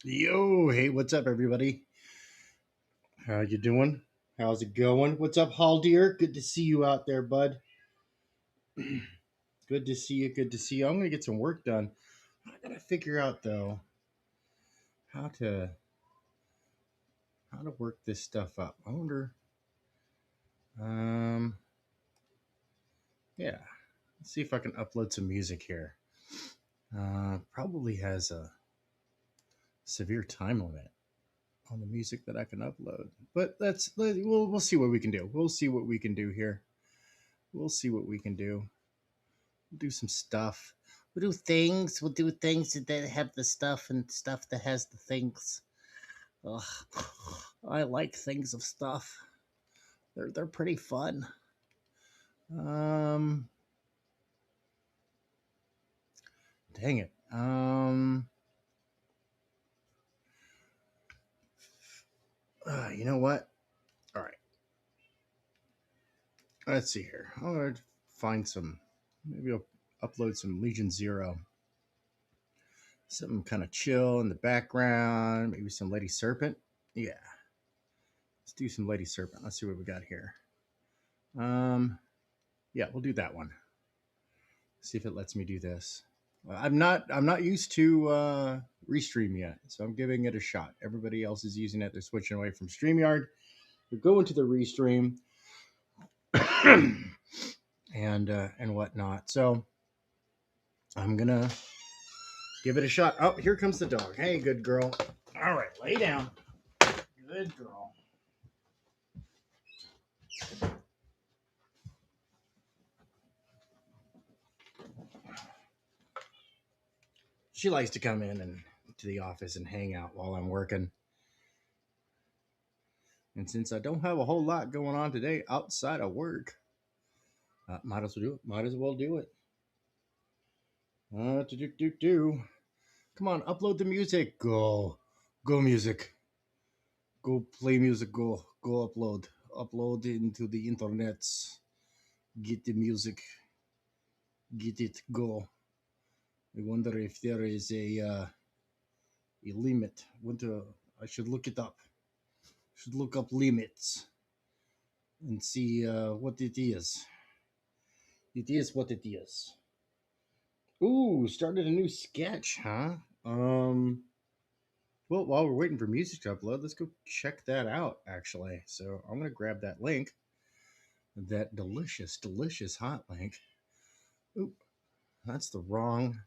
Yo, hey, what's up, everybody? How you doing? How's it going? What's up, Hall dear? Good to see you out there, bud. Good to see you. Good to see you. I'm gonna get some work done. I gotta figure out though how to work this stuff up. I wonder. Um, yeah. Let's see if I can upload some music here. Probably has a severe time limit on the music that I can upload, but we'll see what we can do. We'll see what we can do here. We'll see what we can do. We'll do some stuff. We'll do things. We'll do things that have the stuff and stuff that has the things. Ugh. I like things of stuff. They're pretty fun. Um, dang it. You know what? All right. Let's see here. I'm gonna find some. Maybe I'll upload some Legion Zero. Something kind of chill in the background. Maybe some Lady Serpent. Yeah. Let's do some Lady Serpent. Let's see what we got here. Um, yeah, we'll do that one. See if it lets me do this. I'm not used to Restream yet, so I'm giving it a shot. Everybody else is using it. They're switching away from StreamYard. They're going to the Restream and whatnot. So I'm gonna give it a shot. Oh, here comes the dog. Hey, good girl. All right, lay down. Good girl. She likes to come in and to the office and hang out while I'm working. And since I don't have a whole lot going on today outside of work, might as well do it. Might as well do it. Do. Come on, upload the music. Go music. Go play music. Go upload. Upload it into the internet. Get the music. Get it. Go. I wonder if there is a limit. Wonder I should look it up. Should look up limits and see what it is. It is what it is. Ooh, started a new sketch, huh? Well, while we're waiting for music to upload, let's go check that out, actually. So I'm going to grab that link, that delicious, delicious hot link. Oop, that's the wrong,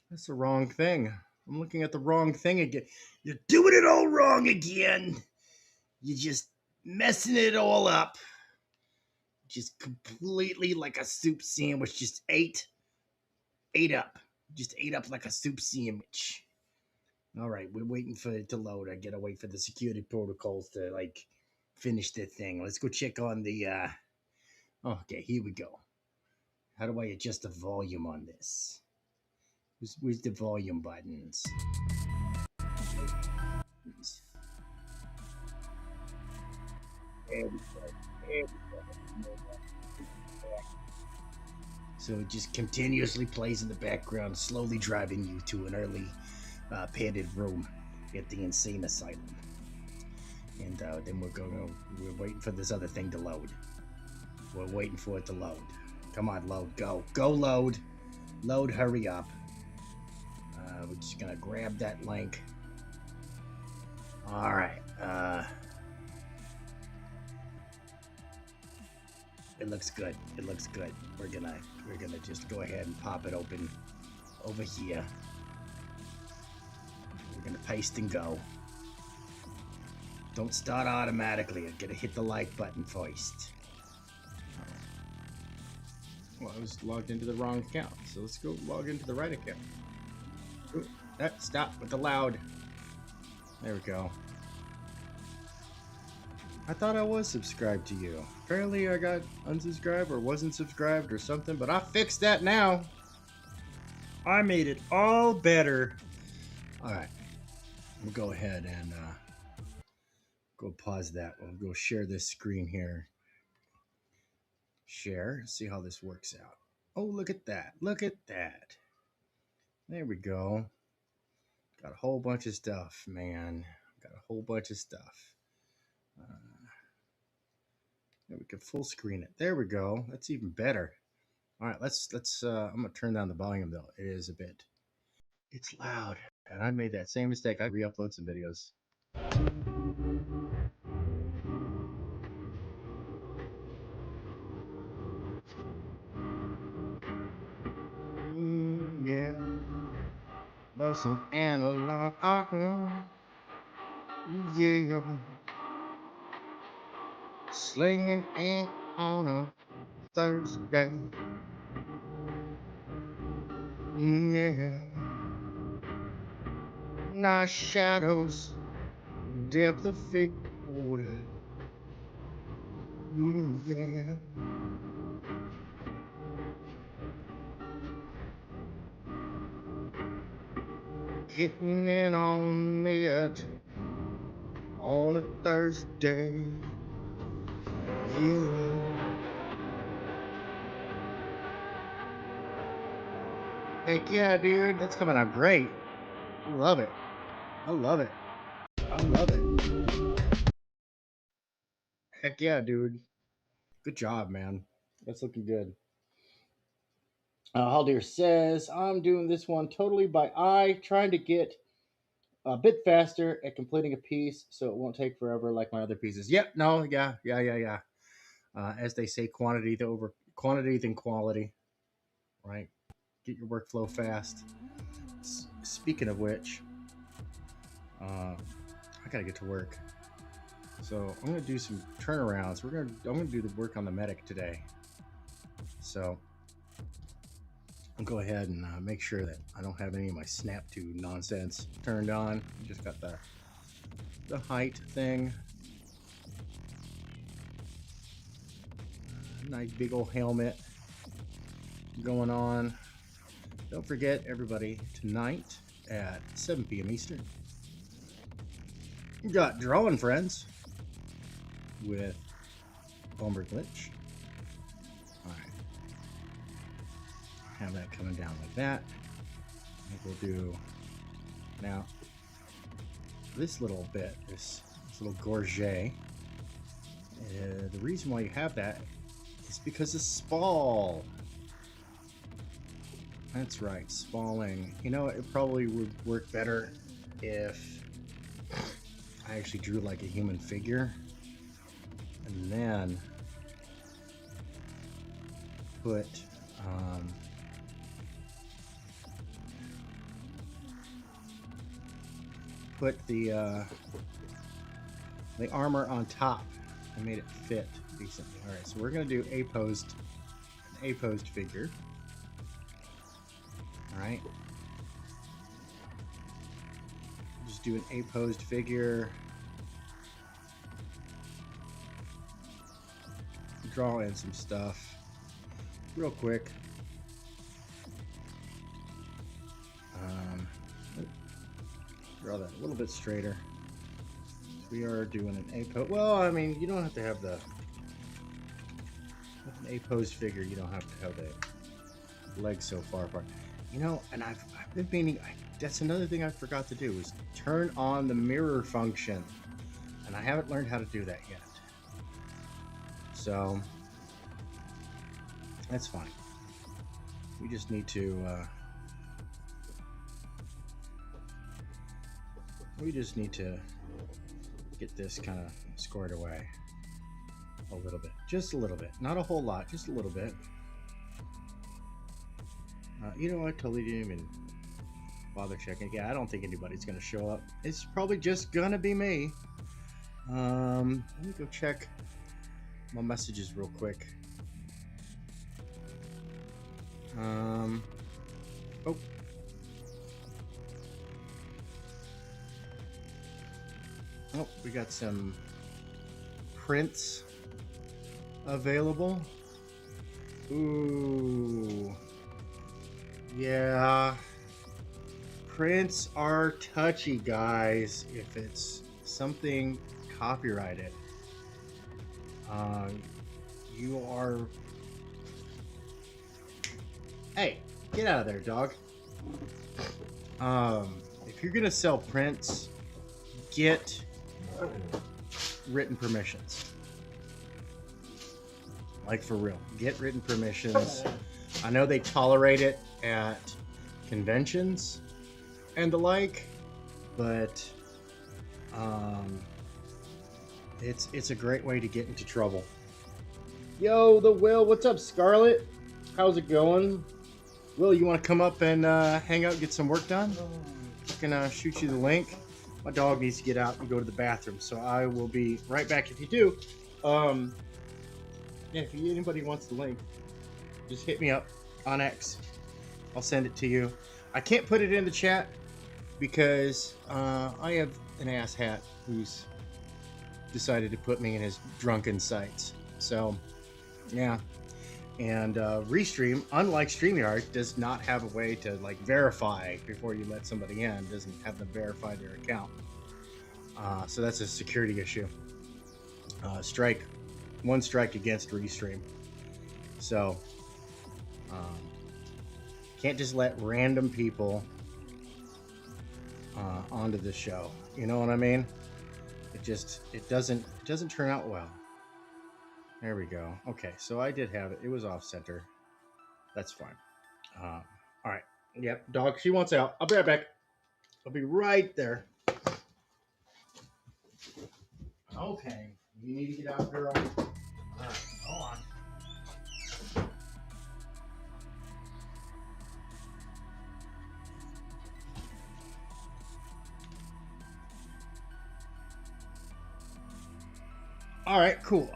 that's the wrong thing. I'm looking at the wrong thing again. You're doing it all wrong again. You're just messing it all up. Just completely like a soup sandwich. Just ate up. Just ate up like a soup sandwich. All right, we're waiting for it to load. I gotta wait for the security protocols to like finish their thing. Let's go check on the. Okay, here we go. How do I adjust the volume on this? Where's the volume buttons? There we go. There we go. So it just continuously plays in the background, slowly driving you to an early padded room at the insane asylum. And then we're waiting for this other thing to load. We're waiting for it to load. Come on, load, go. Go, load. Load, hurry up. We're just going to grab that link. All right. It looks good. It looks good. We're gonna just go ahead and pop it open over here. We're gonna paste and go. Don't start automatically. I'm gonna hit the like button first. Well, I was logged into the wrong account, so let's go log into the right account. Ooh, stop with the loud. There we go. I thought I was subscribed to you. Apparently I got unsubscribed or wasn't subscribed or something, but I fixed that now. I made it all better. All right. We'll go ahead and go pause that. We'll go share this screen here. Share. See how this works out. Oh, look at that. Look at that. There we go. Got a whole bunch of stuff, man. Got a whole bunch of stuff. We can full screen it. There we go. That's even better. All right, let's. I'm gonna turn down the volume though. It is a bit. It's loud, and I made that same mistake. I re-upload some videos. Yeah, love some analog. Yeah, slinging ink on a Thursday. Yeah, night shadows, depth of field. Yeah. Getting in on it on a Thursday. Yeah. Heck yeah, dude. That's coming out great. I love it. I love it. I love it. Heck yeah, dude. Good job, man. That's looking good. Haldir says, I'm doing this one totally by eye, trying to get a bit faster at completing a piece so it won't take forever like my other pieces. Yep, no, yeah. As they say, quantity than quality, right? Get your workflow fast. Speaking of which, I gotta get to work. So I'm gonna do some turnarounds. I'm gonna do the work on the medic today. So I'll go ahead and make sure that I don't have any of my snap to nonsense turned on. Just got the height thing. Nice big old helmet going on. Don't forget, everybody, tonight at 7 p.m. Eastern, we got Drawing Friends with Bomber Glitch. All right. Have that coming down like that. I think we'll do now this little bit, this little gorget. The reason why you have that is because of Spall. That's right, spalling. You know, it probably would work better if I actually drew like a human figure and then put the armor on top and made it fit decently. All right, so we're gonna do an A-posed figure. All right, just do an A-posed figure. Draw in some stuff real quick. Draw that a little bit straighter. We are doing an A-pose. Well, I mean, you don't have to have an A-posed figure. You don't have to have the legs so far apart. You know, and I've been meaning. That's another thing I forgot to do is turn on the mirror function, and I haven't learned how to do that yet. So that's fine. We just need to. We just need to get this kind of squared away a little bit, just a little bit, not a whole lot, just a little bit. You know, I totally didn't even bother checking. Yeah, I don't think anybody's gonna show up. It's probably just gonna be me. Let me go check my messages real quick. Oh. Oh, we got some prints available. Ooh. Yeah. Prints are touchy, guys, if it's something copyrighted. You are... Hey, get out of there, dog. If if you're gonna sell prints, get written permissions. Like for real, get written permissions. I know they tolerate it at conventions and the like, but it's a great way to get into trouble. Yo, the Will, what's up, Scarlett? How's it going? Will, you want to come up and hang out and get some work done? I can shoot you the link. My dog needs to get out and go to the bathroom, so I will be right back if you do. Yeah, if anybody wants the link, just hit me up on X. I'll send it to you. I can't put it in the chat because I have an asshat who's decided to put me in his drunken sites. So, yeah. And Restream, unlike StreamYard, does not have a way to like verify before you let somebody in. It doesn't have them verify their account. So that's a security issue. One strike against Restream. So, can't just let random people onto the show. You know what I mean? It doesn't turn out well. There we go. Okay, so I did have it. It was off center. That's fine. All right. Yep, dog. She wants out. I'll be right back. I'll be right there. Okay. You need to get out, girl. All right. Hold on. All right, cool.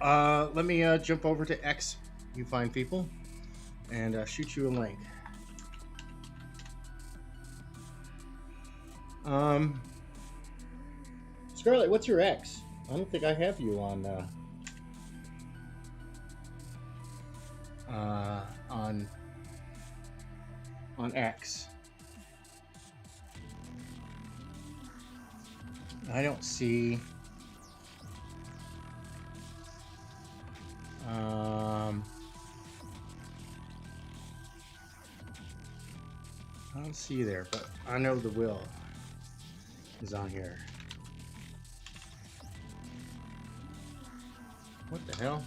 Let me jump over to X, you fine people, and shoot you a link. Scarlett, what's your X? I don't think I have you on X. I don't see. I don't see you there, but I know the Will is on here. What the hell?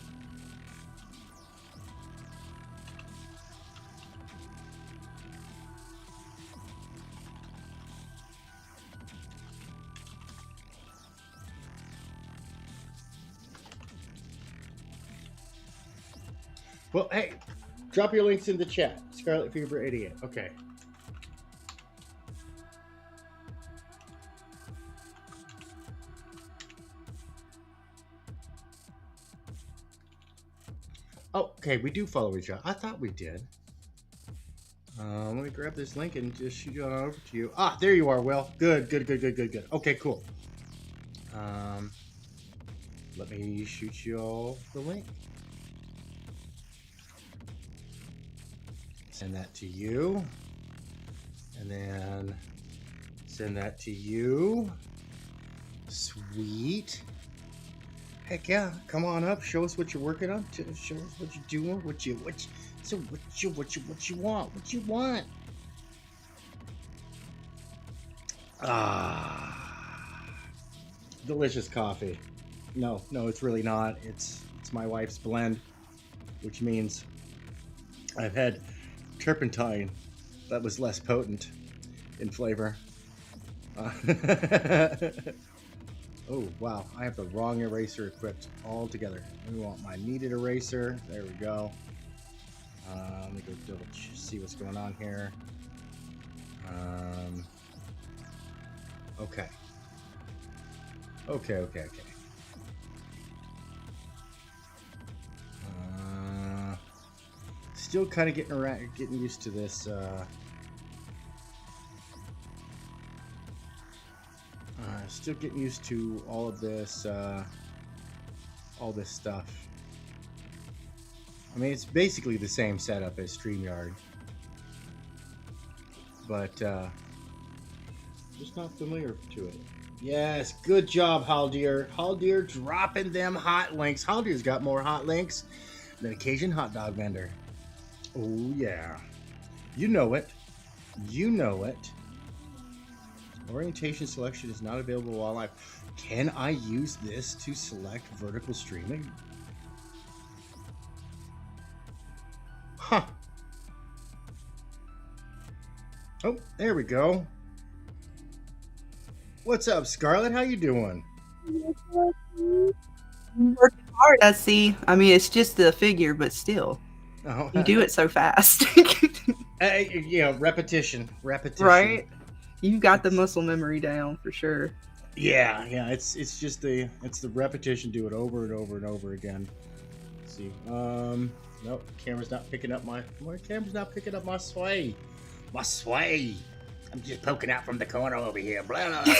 Well, hey, drop your links in the chat. Scarlet Fever 88. Okay. Oh, okay, we do follow each other. I thought we did. Let me grab this link and just shoot it on over to you. Ah, there you are, Will. Good. Okay, cool. Let me shoot you all the link. Send that to you. And then send that to you. Sweet. Heck yeah, come on up. Show us what you're working on. Show us what you're doing. What you want? What you want? Delicious coffee. No, it's really not. It's my wife's blend, which means I've had turpentine that was less potent in flavor. Oh, wow. I have the wrong eraser equipped altogether. We want my kneaded eraser. There we go. Let me go see what's going on here. Okay. Still kind of getting used to this. Still getting used to all of this, all this stuff. I mean, it's basically the same setup as StreamYard, but just not familiar to it. Yes, good job, Haldir. Haldir dropping them hot links. Haldir's got more hot links than a Cajun hot dog vendor. Oh yeah, you know it. Orientation selection is not available while live. Can I use this to select vertical streaming? Huh. Oh, there we go. What's up, Scarlett? How you doing? Working hard. I see. I mean, it's just the figure, but still, Oh, you do it so fast. repetition. Right? You've got the It's- muscle memory down for sure. Yeah. It's just the repetition. Do it over and over and over again. Let's see. Nope. Camera's not picking up my camera's not picking up my sway. My sway. I'm just poking out from the corner over here. Blah, blah.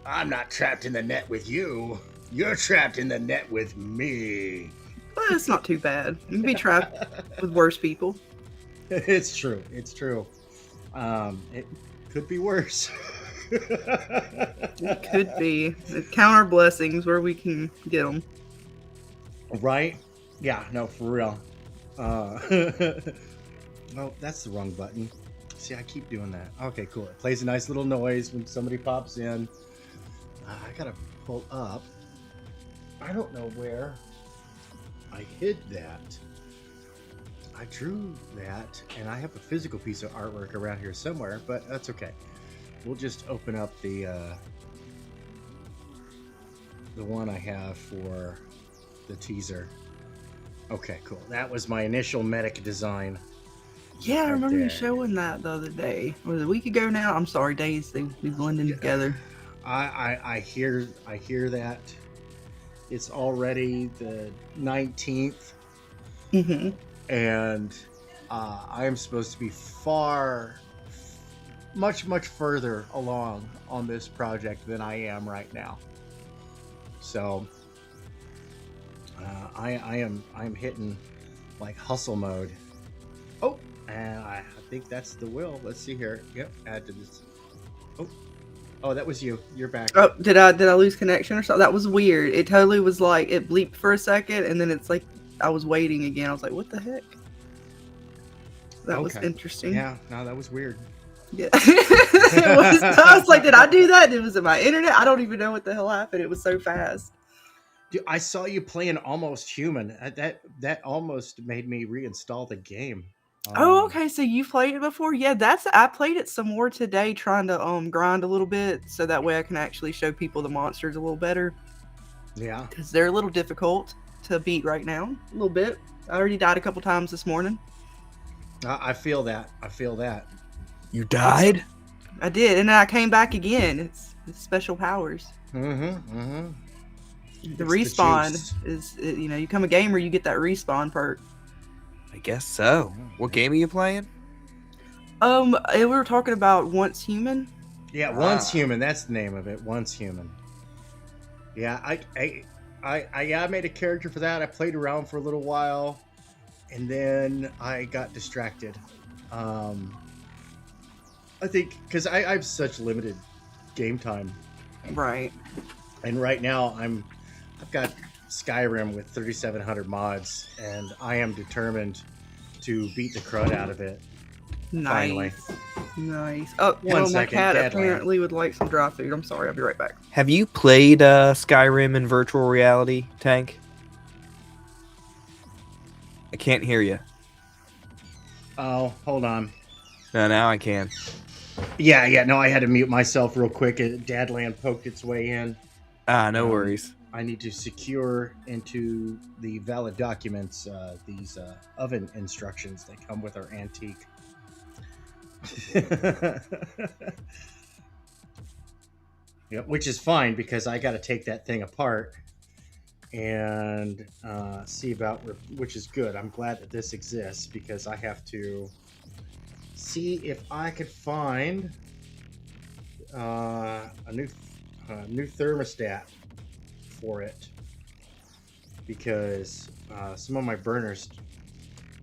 I'm not trapped in the net with you. You're trapped in the net with me. Well, it's not too bad. You can be trapped with worse people. It's true. It's true. It could be worse. It could be. Count our blessings where we can get them. Right? Yeah, no, for real. No, that's the wrong button. See, I keep doing that. Okay, cool. It plays a nice little noise when somebody pops in. I gotta pull up. I don't know where I hid that. I drew that, and I have a physical piece of artwork around here somewhere, but that's okay. We'll just open up the one I have for the teaser. Okay, cool. That was my initial medic design. Yeah, I Right remember you there. showing that the other day. Was it a week ago now? I'm sorry, days they blending together. I hear that. It's already the 19th, Mm-hmm. and I am supposed to be much further along on this project than I am right now. So I'm hitting like hustle mode. Oh, and I think that's the will. Let's see here. Yep, add to this. Oh, that was you. You're back. Oh, did I lose connection or something? That was weird. It totally was like it bleeped for a second, and then it's like I was waiting again. I was like, "What the heck?" That was Okay. interesting. Yeah, no, that was weird. Yeah. I was like, "Did I do that? Was it my internet? I don't even know what the hell happened. It was so fast." Dude, I saw you playing Almost Human. That almost made me reinstall the game. Oh, okay. So you've played it before? Yeah, I played it some more today, trying to grind a little bit, so that way I can actually show people the monsters a little better. Yeah. Because they're a little difficult to beat right now. A little bit. I already died a couple times this morning. I feel that. I feel that. You died? I did, and then I came back again. It's special powers. Mm-hmm. The respawn is, you know, you become a gamer, you get that respawn perk. I guess so. What game are you playing? We were talking about Once Human. Yeah, Once Human. That's the name of it. Once Human. Yeah, I made a character for that. I played around for a little while, and then I got distracted. I think because I have such limited game time, Right. and right now I've got Skyrim with 3,700 mods, and I am determined to beat the crud out of it. Finally. Nice. Oh, One my second, cat Deadland. apparently would like some dry food. I'm sorry, I'll be right back. Have you played Skyrim in virtual reality, Tank? I can't hear you. Oh, hold on. No, now I can. Yeah. No, I had to mute myself real quick. Dadland poked its way in. No worries. I need to secure into the valid documents these oven instructions that come with our antique. Yep, which is fine because I got to take that thing apart and see about which is good. I'm glad that this exists because I have to see if I could find a new thermostat for it because some of my burners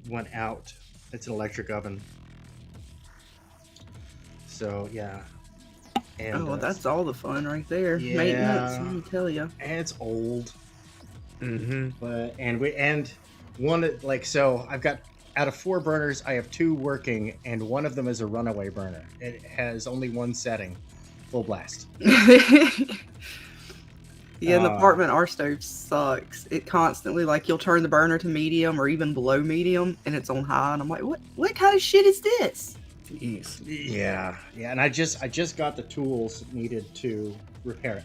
went out. It's an electric oven, so yeah. And That's all the fun right there. yeah. Maintenance, let me tell you. and it's old. Mm-hmm. But and one like so I've got out of 4 burners, I have 2 working, and one of them is a runaway burner. It has only one setting, full blast. Yeah, in the apartment, our stove sucks. It constantly, like, you'll turn the burner to medium or even below medium, and it's on high, and I'm like, what kind of shit is this? Jeez. Yeah, and I just got the tools needed to repair it.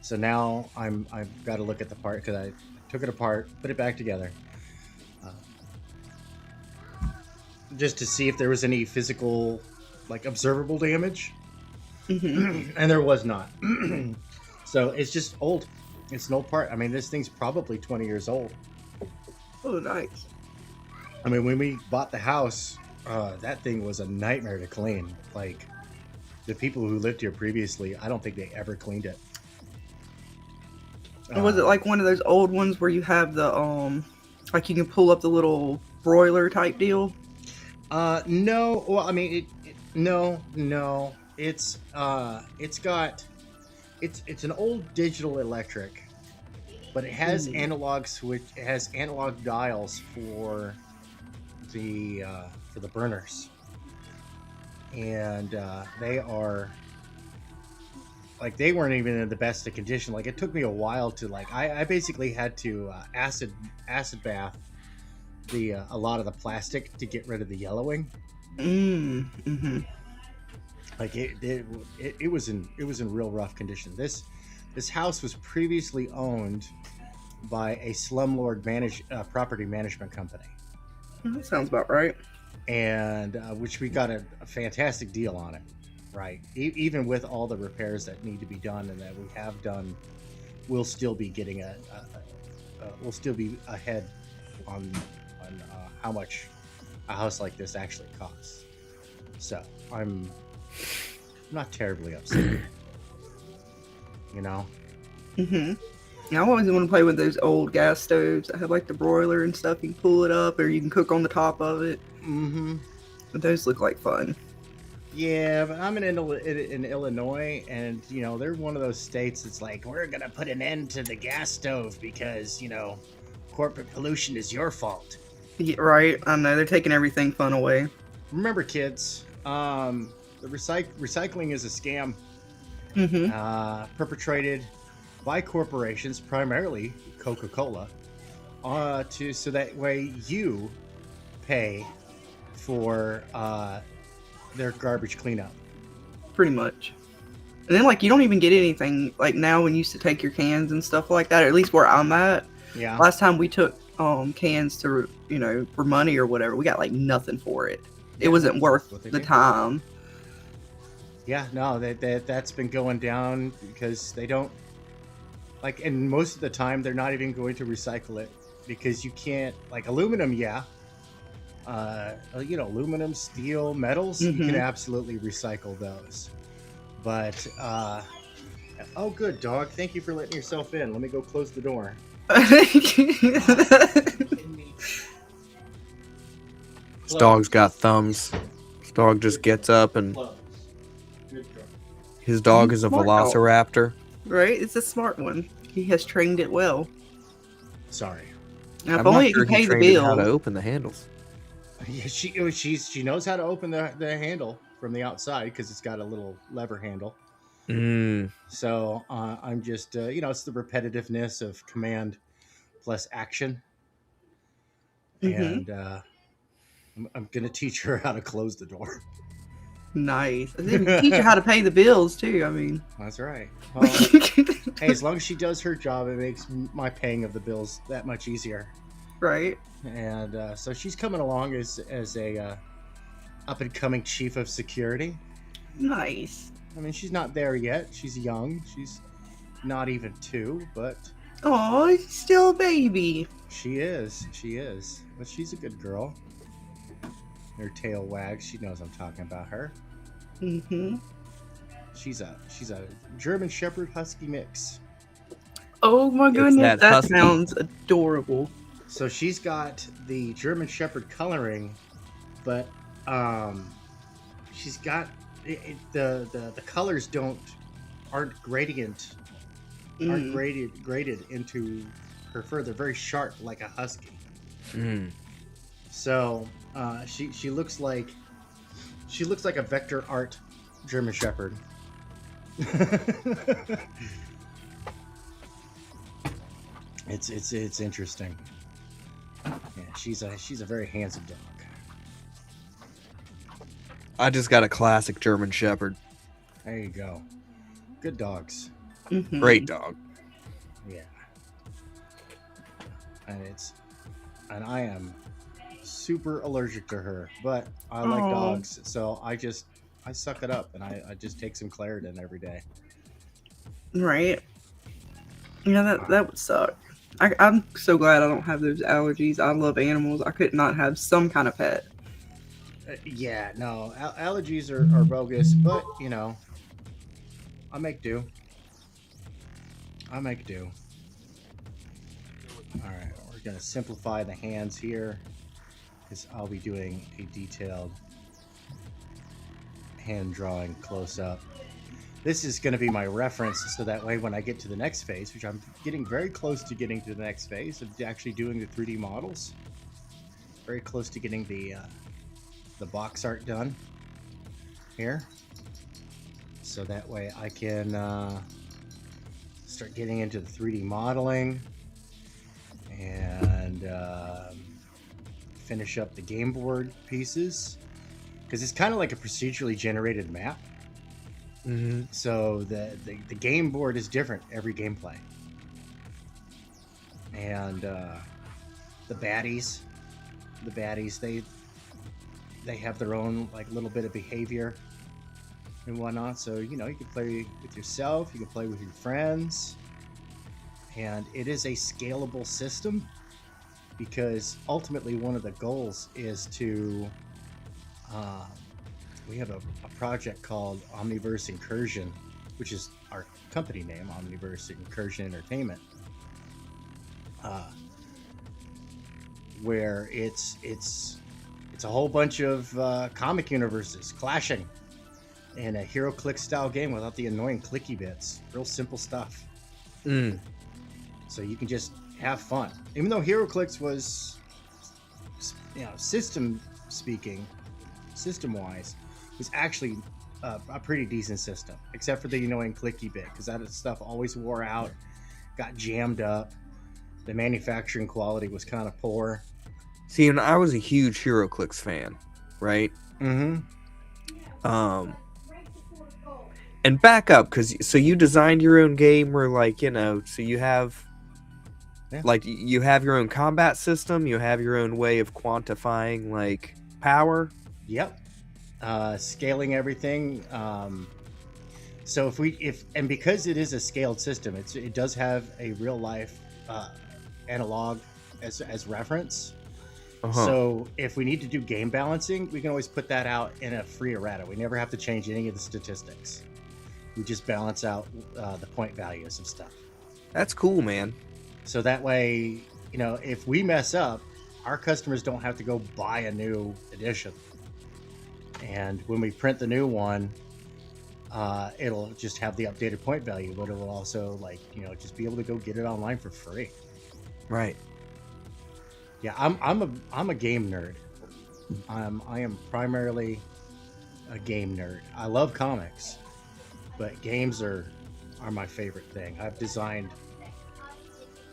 So now I've got to look at the part because I took it apart, put it back together, just to see if there was any physical, like, observable damage, and there was not. So it's just old. It's an old part. I mean, this thing's probably 20 years old. Oh, nice. I mean, when we bought the house, that thing was a nightmare to clean. Like, the people who lived here previously, I don't think they ever cleaned it. And was it like one of those old ones where you have the like you can pull up the little broiler type deal? No. Well, I mean, no. It's it's an old digital electric, but it has analog switch. It has analog dials for the burners, and they are, like, they weren't even in the best of condition. Like, it took me a while to, like, I basically had to acid bath a lot of the plastic to get rid of the yellowing. Like, it was in real rough condition. This house was previously owned by a slumlord property management company. That sounds about right. And which we got a fantastic deal on it, right? Even with all the repairs that need to be done and that we have done, we'll still be getting we'll still be ahead on how much a house like this actually costs. So I'm not terribly upset, you know. Yeah, I always want to play with those old gas stoves that have, like, the broiler and stuff. You can pull it up, or you can cook on the top of it. But those look like fun. Yeah, but I'm in Illinois, and, you know, they're one of those states that's like, we're gonna put an end to the gas stove because, you know, corporate pollution is your fault. Yeah, right. I know they're taking everything fun away. Remember, kids, the recycling is a scam, perpetrated by corporations, primarily Coca-Cola, so that way you pay for their garbage cleanup. Pretty much. And then, like, you don't even get anything. Like, now when you used to take your cans and stuff like that, or at least where I'm at. Yeah. Last time we took cans to, you know, for money or whatever, we got, like, nothing for it. It wasn't worth the time. Yeah, no, that's been going down because they don't, like, and most of the time they're not even going to recycle it because you can't, like, aluminum, you know, aluminum, steel, metals, you can absolutely recycle those. But oh, good dog, thank you for letting yourself in. Let me go close the door. This dog's got thumbs. This dog just gets up and his dog is a velociraptor. Right? It's a smart one. He has trained it well. Sorry. Now, if only it can pay the bill. How to open the handles. Yeah, she knows how to open the handle from the outside because it's got a little lever handle. So I'm just you know, it's the repetitiveness of command plus action, and I'm gonna teach her how to close the door. Nice. And then teach her how to pay the bills too. I mean, that's right. Well, hey, as long as she does her job, it makes my paying of the bills that much easier. Right. And so she's coming along as a up and coming chief of security. Nice. I mean, she's not there yet. She's young. She's not even 2, but oh, she's still a baby. She is. But she's a good girl. Her tail wags. She knows I'm talking about her. She's a German Shepherd Husky mix. Oh my goodness, that sounds adorable. So she's got the German Shepherd coloring, but she's got the colors aren't graded into her fur. They're very sharp, like a husky. So she looks like a vector art German Shepherd. it's interesting. Yeah, she's a very handsome dog. I just got a classic German Shepherd. There you go. Good dogs. Mhm. Great dog. Yeah. And I am super allergic to her, but I like Aw. dogs, so I suck it up and I just take some Claritin every day. Right. Yeah, that would suck. I'm so glad I don't have those allergies. I love animals. I could not have some kind of pet. Yeah, no, allergies are bogus, but you know, I make do. I make do. All right, we're gonna simplify the hands here because I'll be doing a detailed hand drawing close up. This is going to be my reference, so that way when I get to the next phase, which I'm getting very close to getting to the next phase of actually doing the 3D models, very close to getting the box art done here, so that way I can start getting into the 3D modeling and finish up the game board pieces, because it's kind of like a procedurally generated map. Mm-hmm. So the game board is different every gameplay, and the baddies they have their own like little bit of behavior and whatnot. So you know, you can play with yourself, you can play with your friends, and it is a scalable system because ultimately one of the goals is to we have a project called Omniverse Incursion, which is our company name, Omniverse Incursion Entertainment, where it's a whole bunch of comic universes clashing in a hero click style game without the annoying clicky bits. Real simple stuff. Mm. So you can just have fun. Even though hero clicks was, you know, system wise, was actually a pretty decent system, except for the annoying clicky bit, because that stuff always wore out, got jammed up. The manufacturing quality was kind of poor. See, and I was a huge HeroClix fan, right? Mm-hmm. And back up, because so you designed your own game, or like, you know, so you have like you have your own combat system, you have your own way of quantifying like power. Yep. Scaling everything. So and because it is a scaled system, it does have a real life analog as reference. Uh-huh. So if we need to do game balancing, we can always put that out in a free errata. We never have to change any of the statistics. We just balance out the point values of stuff. That's cool, man. So that way, you know, if we mess up, our customers don't have to go buy a new edition. And when we print the new one, it'll just have the updated point value, but it will also, like, you know, just be able to go get it online for free. Right. Yeah, I'm a game nerd. I am primarily a game nerd. I love comics, but games are my favorite thing. I've designed.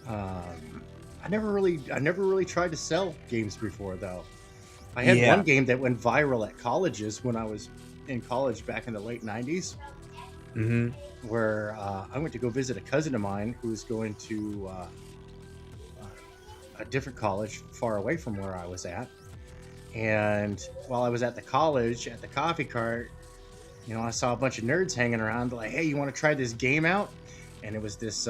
I never really tried to sell games before, though. I had one game that went viral at colleges when I was in college back in the late 90s, Mm-hmm. where I went to go visit a cousin of mine who was going to a different college far away from where I was at. And while I was at the college, at the coffee cart, you know, I saw a bunch of nerds hanging around, like, "Hey, you want to try this game out?" And it was this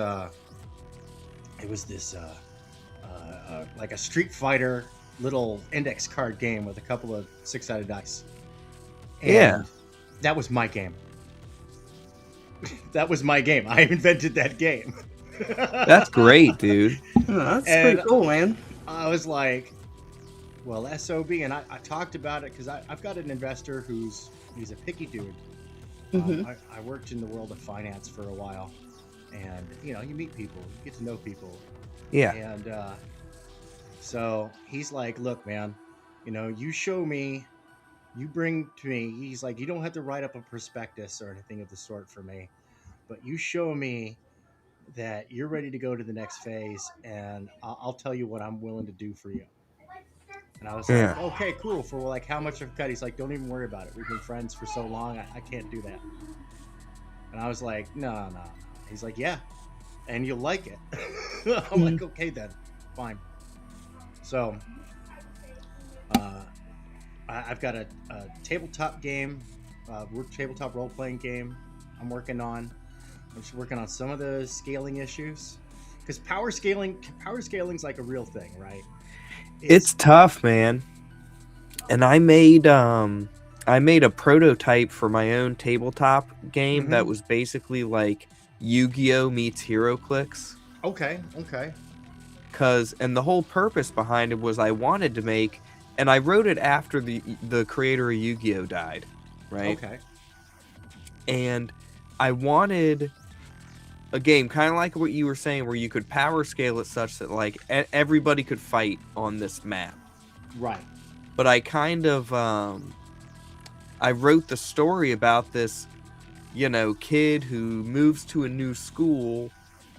like a Street Fighter little index card game with a couple of 6-sided dice. And Yeah. that was my game. That was my game. I invented that game. That's great, dude. Oh, that's And pretty cool, man. I was like, well, SOB. And I talked about it because I've got an investor he's a picky dude. Mhm. I worked in the world of finance for a while. And, you know, you meet people, you get to know people. Yeah. And so he's like, look, man, You show me, you bring to me. He's like, you don't have to write up a prospectus or anything of the sort for me, but you show me that you're ready to go to the next phase, and I'll tell you what I'm willing to do for you. And I was like, Yeah. okay, cool. For like how much I've cut? He's like, don't even worry about it. We've been friends for so long. I can't do that. And I was like, no. He's like, yeah, and you'll like it. I'm like, okay, then, fine. So, I've got a tabletop game, tabletop role playing game I'm working on. I'm just working on some of the scaling issues because power scaling's like a real thing, right? It's tough, man. And I made a prototype for my own tabletop game that was basically like Yu-Gi-Oh meets HeroClix. Okay. And the whole purpose behind it was I wanted to make, and I wrote it after the creator of Yu-Gi-Oh died, right? Okay. And I wanted a game kind of like what you were saying, where you could power scale it such that like everybody could fight on this map. Right. But I kind of I wrote the story about this, kid who moves to a new school.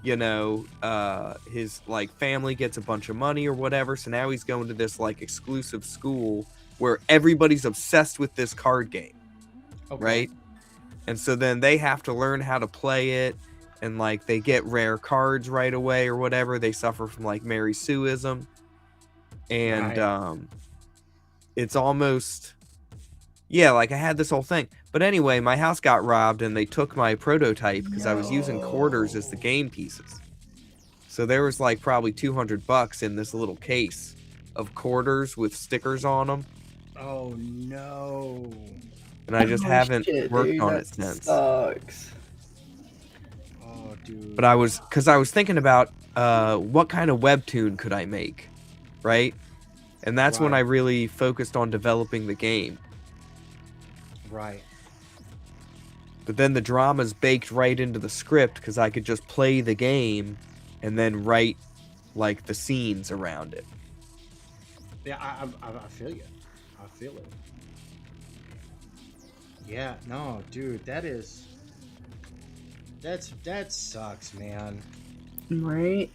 His like family gets a bunch of money or whatever, so now he's going to this like exclusive school where everybody's obsessed with this card game. Okay. Right? And so then they have to learn how to play it, and like they get rare cards right away or whatever. They suffer from like Mary Sueism. And it's almost, like I had this whole thing. But anyway, my house got robbed and they took my prototype because I was using quarters as the game pieces. So there was like probably $200 in this little case of quarters with stickers on them. Oh no. And I just haven't worked on it since. Sucks. Oh, dude. But I was thinking about what kind of webtoon could I make, right? And that's when I really focused on developing the game. Right. But then the drama's baked right into the script because I could just play the game and then write like the scenes around it. Yeah, I feel you. I feel it. Yeah, no, dude, that sucks, man. Right.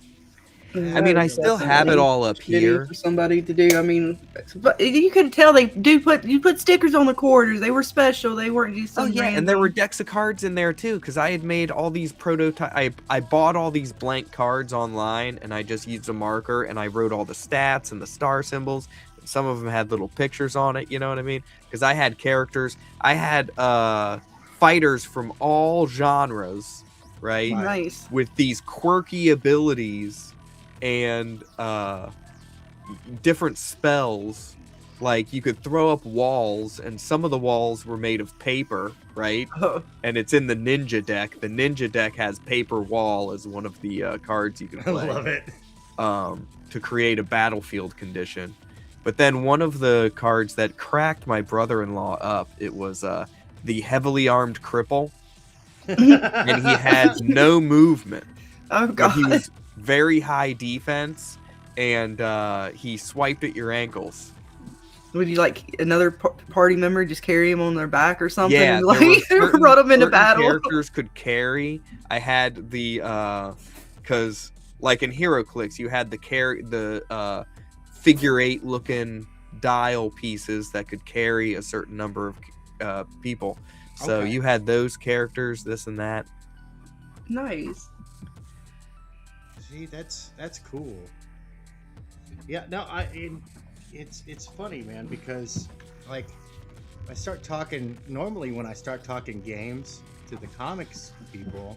I mean, I still have it all up here for somebody to do. I mean, but you could tell you put stickers on the quarters. They were special. They weren't just some random. And there were decks of cards in there too, because I had made all these I bought all these blank cards online, and I just used a marker and I wrote all the stats and the star symbols. Some of them had little pictures on it. You know what I mean? Because I had characters. I had fighters from all genres, right? Nice. With these quirky abilities and different spells. Like you could throw up walls, and some of the walls were made of paper, right? And it's in the ninja deck. The ninja deck has paper wall as one of the cards you can play. I love it. To create a battlefield condition. But then one of the cards that cracked my brother-in-law up, it was the heavily armed cripple. And he had no movement. Oh, God. But he was very high defense, and he swiped at your ankles. Would you like another party member just carry him on their back or something? Yeah, like run them into battle. Characters could carry. I had the because like in HeroClix, you had the figure 8 looking dial pieces that could carry a certain number of people. So you had those characters, this and that. Nice. See, that's cool. Yeah, no, it's funny, man, because like I start talking normally when I start talking games to the comics people,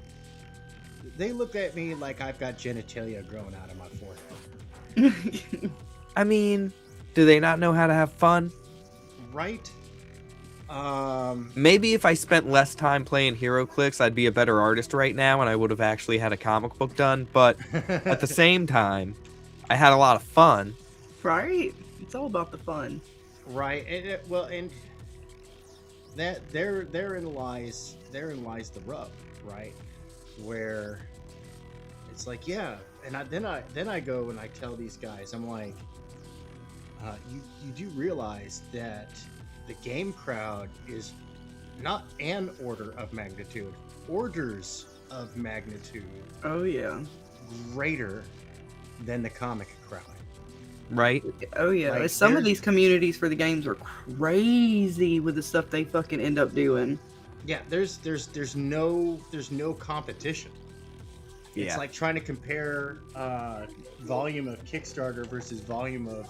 they look at me like I've got genitalia growing out of my forehead. I mean, do they not know how to have fun? Right? Maybe if I spent less time playing HeroClix, I'd be a better artist right now, and I would have actually had a comic book done. But at the same time, I had a lot of fun. Right? It's all about the fun. Right. And that therein lies the rub, right? Where it's like, yeah, and then I go and I tell these guys, I'm like, you do realize that the game crowd is not an order of magnitude, orders of magnitude Oh yeah. greater than the comic crowd. Right? Oh yeah. Like, Some of there's- these communities for the games are crazy with the stuff they fucking end up doing. Yeah, there's no competition. It's Yeah. like trying to compare volume of Kickstarter versus volume of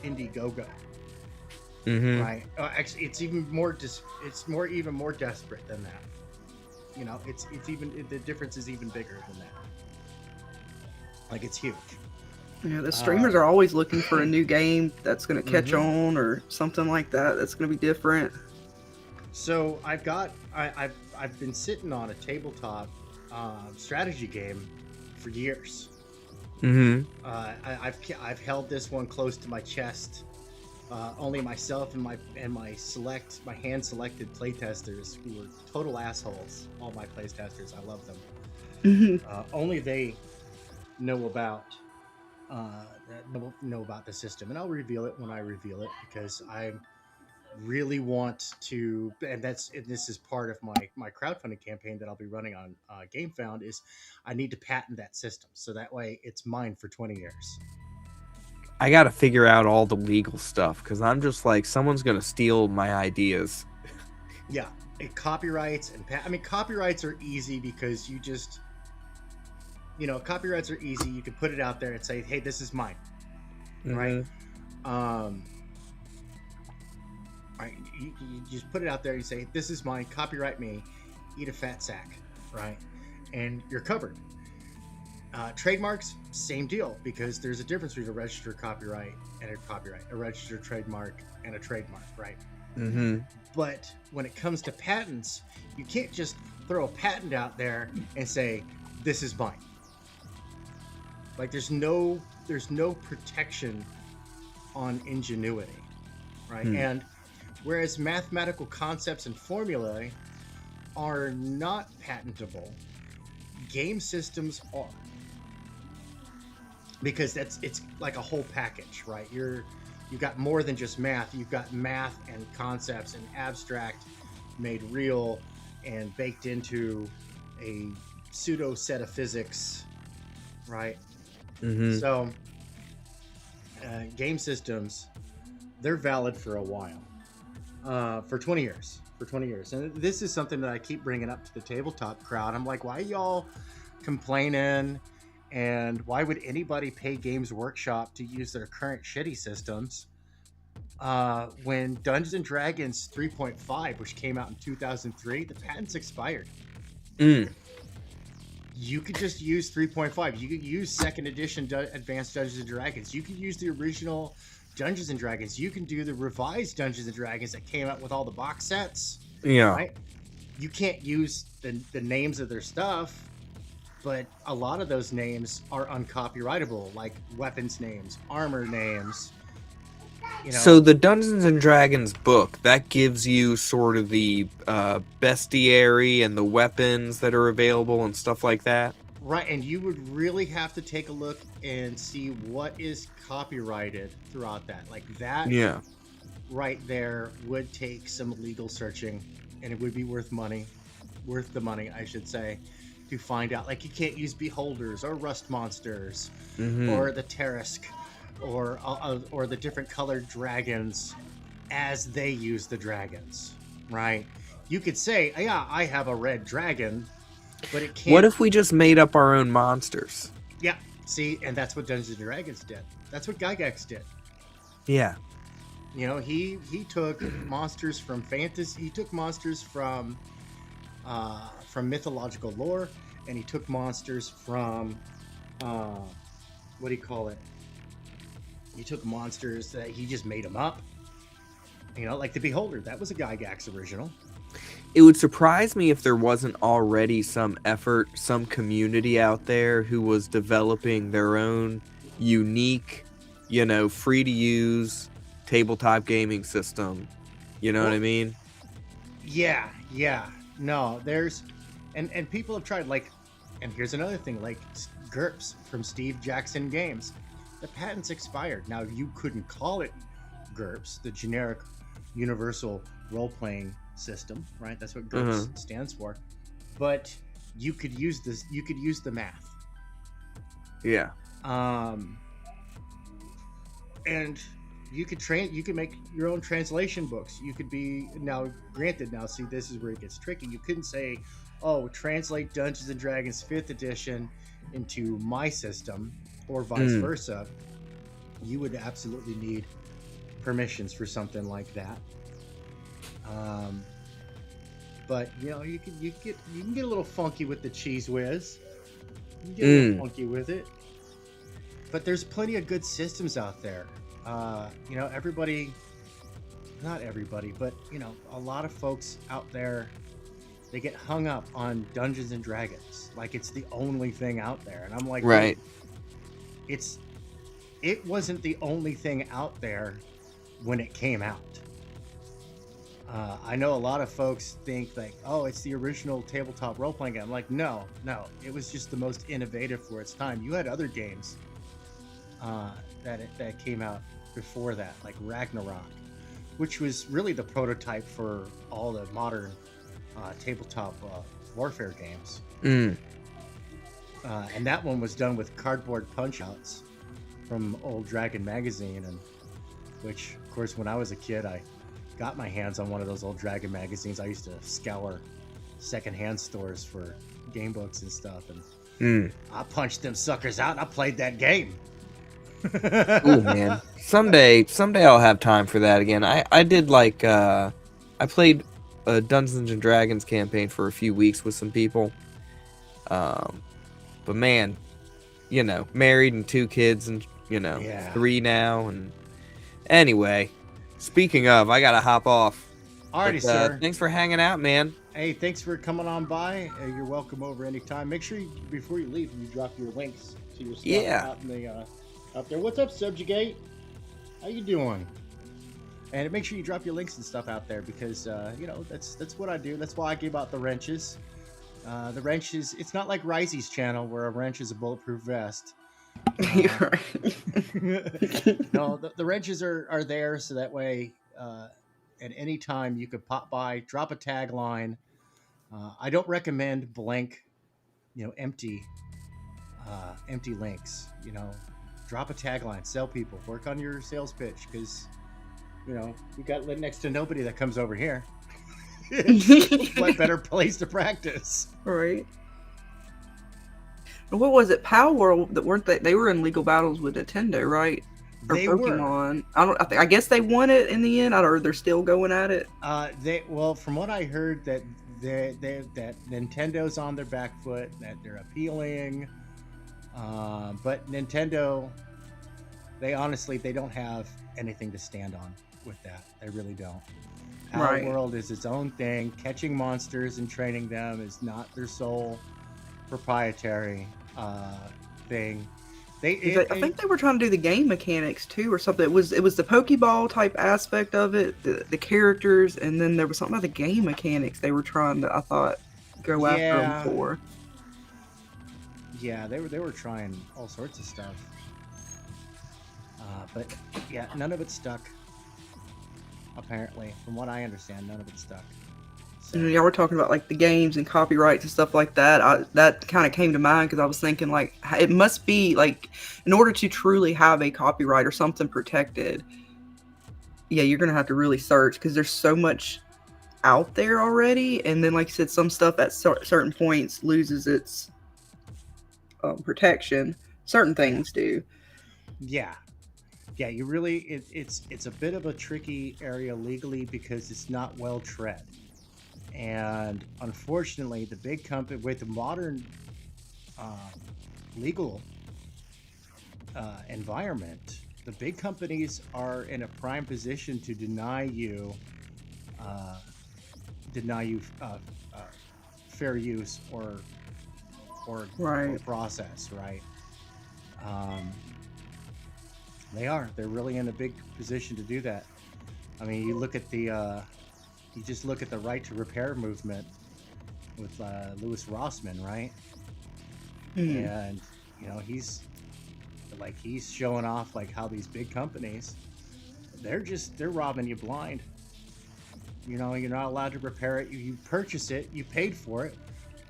Indiegogo, Mm-hmm. right? Actually, it's even more even more desperate than that. You know, it's even the difference is even bigger than that. Like, it's huge. Yeah, the streamers are always looking for a new game that's going to catch Mhm. on or something like that. That's going to be different. So I've been sitting on a tabletop strategy game for years. Mm-hmm. I've held this one close to my chest. Only myself and my hand selected playtesters, who were total assholes. All my playtesters, I love them. Only they know about the system, and I'll reveal it when I reveal it, because I really want to, and this is part of my crowdfunding campaign that I'll be running on GameFound, is I need to patent that system, so that way it's mine for 20 years. I got to figure out all the legal stuff because I'm just like, someone's going to steal my ideas. Yeah, copyrights and copyrights are easy because you just, copyrights are easy. You can put it out there and say, hey, this is mine, right? Right, you just put it out there. You say, this is mine, copyright me, eat a fat sack, right? And you're covered. Trademarks, same deal, because there's a difference between a registered copyright and a registered trademark and a trademark, right? Mm-hmm. But when it comes to patents, you can't just throw a patent out there and say, this is mine. Like, there's no protection on ingenuity, right? And whereas mathematical concepts and formulae are not patentable, game systems are. Because it's like a whole package, right? You've got more than just math. You've got math and concepts and abstract made real and baked into a pseudo set of physics, right? Mm-hmm. So game systems, they're valid for a while, for 20 years. And this is something that I keep bringing up to the tabletop crowd. I'm like, why y'all complaining? And why would anybody pay Games Workshop to use their current shitty systems when Dungeons and Dragons 3.5, which came out in 2003, the patent's expired? You could just use 3.5. You could use second edition Advanced Dungeons and Dragons. You could use the original Dungeons and Dragons. You can do the revised Dungeons and Dragons that came out with all the box sets. Yeah. Right? You can't use the names of their stuff. But a lot of those names are uncopyrightable, like weapons names, armor names. So the Dungeons and Dragons book, that gives you sort of the bestiary and the weapons that are available and stuff like that. Right, and you would really have to take a look and see what is copyrighted throughout that. Like that, Yeah. right there would take some legal searching, and it would be worth the money, I should say, to find out. Like, you can't use beholders or rust monsters or the Tarisk or the different colored dragons as they use the dragons, right? You could say, yeah, I have a red dragon, but it can't. What if we just made up our own monsters? Yeah, see, and that's what Dungeons and Dragons did. That's what Gygax did. Yeah. He took monsters from fantasy. He took monsters from mythological lore, and he took monsters from what do you call it? He took monsters that he just made them up. Like the Beholder. That was a Gygax original. It would surprise me if there wasn't already some effort, some community out there who was developing their own unique, free to use tabletop gaming system. You know what I mean? Yeah. No, there's and people have tried, like, and here's another thing, like GURPS from Steve Jackson Games. the patent's expired. Now you couldn't call it GURPS, the generic universal role-playing system, right? That's what GURPS stands for. But you could use this. You could use the math. Yeah. And you could You could make your own translation books. You could be now. Granted, now see, this is where it gets tricky. You couldn't say, "Oh, translate Dungeons and Dragons 5th edition into my system," or vice versa. You would absolutely need permissions for something like that. But you know, you can get a little funky with the cheese whiz. You can get a little funky with it. But there's plenty of good systems out there. You know, not everybody, but you know, a lot of folks out there, they get hung up on Dungeons and Dragons like it's the only thing out there, and I'm like, right. It wasn't the only thing out there when it came out. I know a lot of folks think like, oh, it's the original tabletop role-playing game. I'm like, no, it was just the most innovative for its time. You had other games that came out before that, like Ragnarok, which was really the prototype for all the modern tabletop warfare games. And that one was done with cardboard punch-outs from old Dragon magazine, and which, of course, when I was a kid, I got my hands on one of those old Dragon magazines. I used to scour secondhand stores for game books and stuff, and I punched them suckers out and I played that game. Ooh, man. Someday I'll have time for that again. I did like I played a Dungeons and Dragons campaign for a few weeks with some people. But man, you know, married and 2 kids and, you know, 3 now. And anyway, speaking of, I gotta hop off. Alrighty, sir. Thanks for hanging out, man. Hey, thanks for coming on by. You're welcome over anytime. Make sure before you leave, you drop your links to your stuff out in the out there. What's up, Subjugate? How you doing? And make sure you drop your links and stuff out there, because you know, that's what I do. That's why I give out the wrenches. The wrenches, it's not like Risey's channel where a wrench is a bulletproof vest. You're right. No, the wrenches are there so that way at any time you could pop by, drop a tagline. I don't recommend blank, you know, empty links. You know, drop a tagline, sell people, work on your sales pitch, because you know we got next to nobody that comes over here. What better place to practice? Right. What was it? Power World, that weren't they were in legal battles with Nintendo, right? Or They Pokemon. Were. I guess they won it in the end, or they're still going at it. Well, from what I heard, that that Nintendo's on their back foot, that they're appealing. But Nintendo, they honestly don't have anything to stand on with that. They really don't. Power World is its own thing. Catching monsters and training them is not their sole proprietary thing. I think they were trying to do the game mechanics too, or something. It was the Pokeball type aspect of it, the characters, and then there was something about the game mechanics they were trying to, I thought, go after them for. Yeah, they were trying all sorts of stuff, but yeah, none of it stuck. Apparently, from what I understand, none of it stuck. So. Y'all were talking about like the games and copyrights and stuff like that. That kind of came to mind because I was thinking like it must be like, in order to truly have a copyright or something protected, yeah, you're gonna have to really search, because there's so much out there already. And then, like you said, some stuff at certain points loses its protection. Certain things do. Yeah, you really it's a bit of a tricky area legally, because it's not well tread. And unfortunately, the big company with the modern legal environment, the big companies are in a prime position to deny you fair use or process, right? They're really in a big position to do that. I mean, you look at you just look at the right to repair movement with Louis Rossmann, right? And you know, he's like he's showing off like how these big companies, they're robbing you blind. You know, you're not allowed to repair it. You purchase it, you paid for it,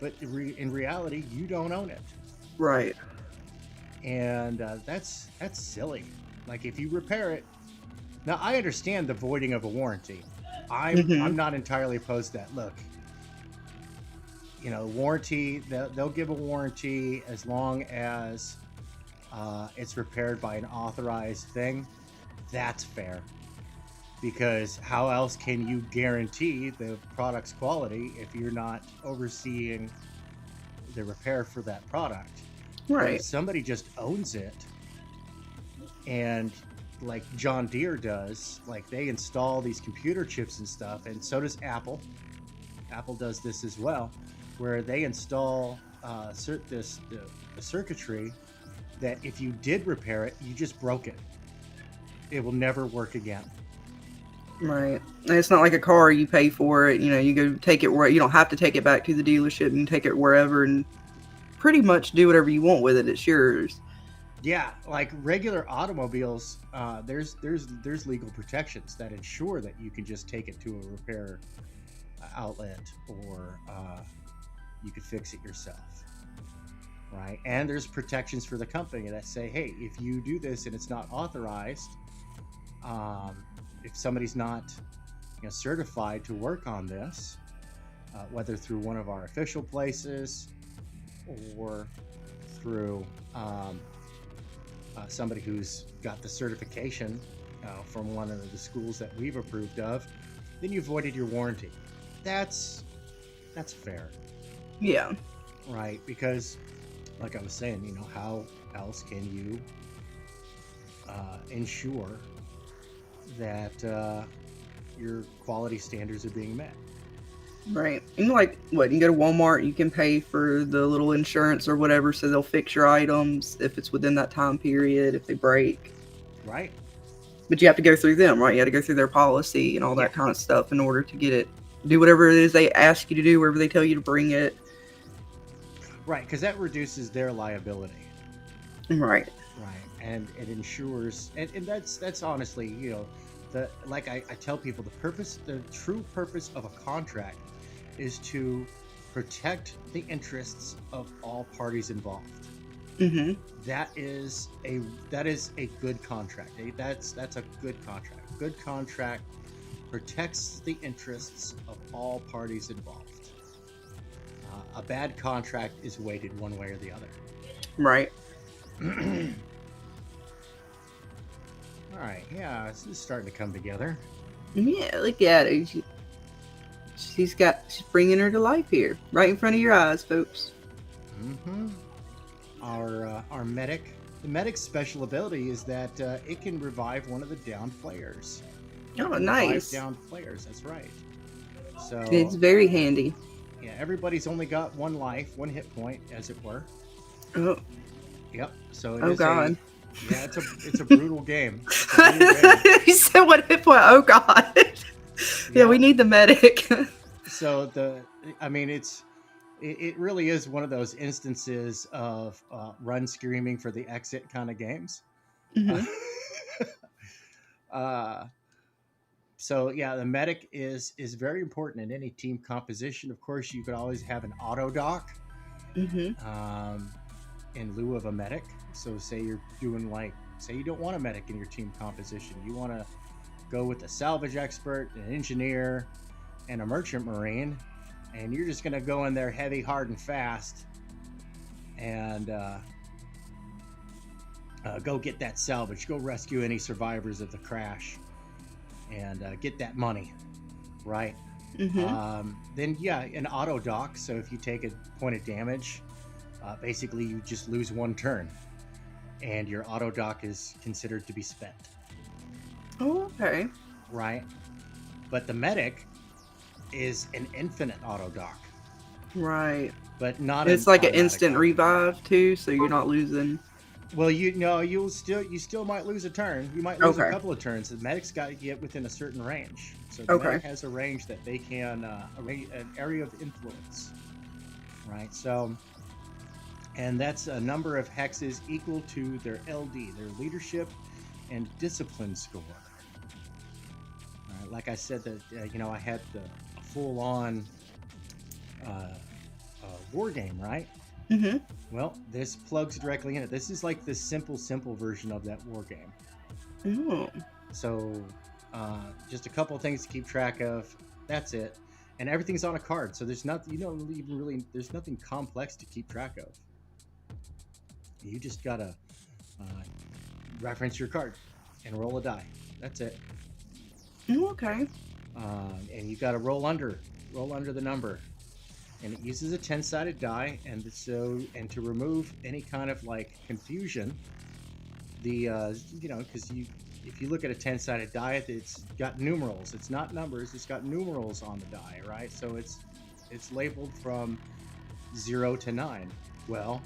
but in reality, you don't own it. Right. And that's silly. Like if you repair it, now I understand the voiding of a warranty. I'm not entirely opposed to that. Look, you know, warranty, they'll give a warranty as long as it's repaired by an authorized thing. That's fair, because how else can you guarantee the product's quality if you're not overseeing the repair for that product? Right. If somebody just owns it, and like John Deere does, like they install these computer chips and stuff, and so does Apple. Apple does this as well, where they install the circuitry that if you did repair it, you just broke it. It will never work again. Right. And it's not like a car, you pay for it, you know, you go take it where you don't have to take it back to the dealership and take it wherever and pretty much do whatever you want with it. It's yours. Yeah, like regular automobiles, there's legal protections that ensure that you can just take it to a repair outlet, or you could fix it yourself, right? And there's protections for the company that say, hey, if you do this and it's not authorized, if somebody's not, you know, certified to work on this, whether through one of our official places or through somebody who's got the certification from one of the schools that we've approved of, then you voided your warranty. That's fair. Yeah. Right, because like I was saying, you know, how else can you ensure that your quality standards are being met? Right. And like, what, you go to Walmart, you can pay for the little insurance or whatever, so they'll fix your items if it's within that time period, if they break. Right. But you have to go through them, right? You have to go through their policy and all that kind of stuff in order to get it, do whatever it is they ask you to do, wherever they tell you to bring it. Right, because that reduces their liability. Right. Right, and it ensures, and that's honestly, you know, like I tell people, the true purpose of a contract is to protect the interests of all parties involved. Mm-hmm. That is a good contract. That's a good contract. Good contract protects the interests of all parties involved. A bad contract is weighted one way or the other. Right. All right, yeah, this is starting to come together. Yeah, look at her. She's bringing her to life here, right in front of your eyes, folks. Mm-hmm. Our medic, the medic's special ability is that it can revive one of the downed players. Oh, nice. Downed players, that's right. So it's very handy. Yeah, everybody's only got one life, one hit point, as it were. Oh. Yep. So Oh God. It's a brutal game. It's a brutal game. You said what hit point? Oh God. Yeah, we need the medic. So it really is one of those instances of run screaming for the exit kind of games. Mm-hmm. So yeah, the medic is very important in any team composition. Of course, you could always have an auto dock in lieu of a medic. So say you're doing say you don't want a medic in your team composition. You want to go with a salvage expert, an engineer, and a merchant marine, and you're just going to go in there heavy, hard, and fast, and go get that salvage. Go rescue any survivors of the crash. And get that money, right? Mm-hmm. Then an auto dock. So if you take a point of damage, basically you just lose one turn, and your auto dock is considered to be spent. Oh, okay. Right, but the medic is an infinite auto dock. Right. But not. It's like an instant revive too, so you're not losing. Well, you still might lose a turn. You might lose a couple of turns. The medic's got to get within a certain range. So the medic has a range that they can an area of influence, right? So and that's a number of hexes equal to their LD, their leadership and discipline score. Like I said, that I had the full-on war game, right? Mm-hmm. Well, this plugs directly in it. This is like the simple version of that war game. Oh. So, just a couple of things to keep track of. That's it, and everything's on a card. So there's nothing, there's nothing complex to keep track of. You just gotta reference your card and roll a die. That's it. Okay. And you gotta roll under the number, and it uses a 10-sided die, and to remove any kind of like confusion, because if you look at a 10-sided die, it's got numerals. It's not numbers. It's got numerals on the die, right? So it's labeled from 0 to 9. Well,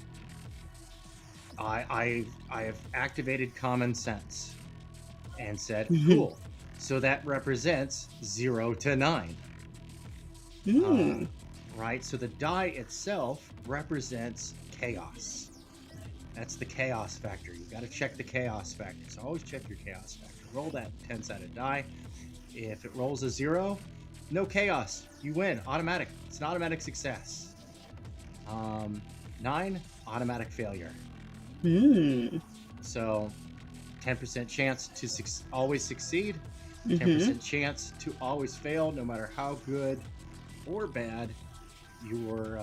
I have activated common sense and said, cool. So that represents 0 to 9. Right? So the die itself represents chaos. That's the chaos factor. You got to check the chaos factor. So always check your chaos factor. Roll that 10-sided die. If it rolls a 0, no chaos. You win. Automatic. It's an automatic success. 9, automatic failure. So 10% chance to always succeed. 10% chance to always fail, no matter how good or bad your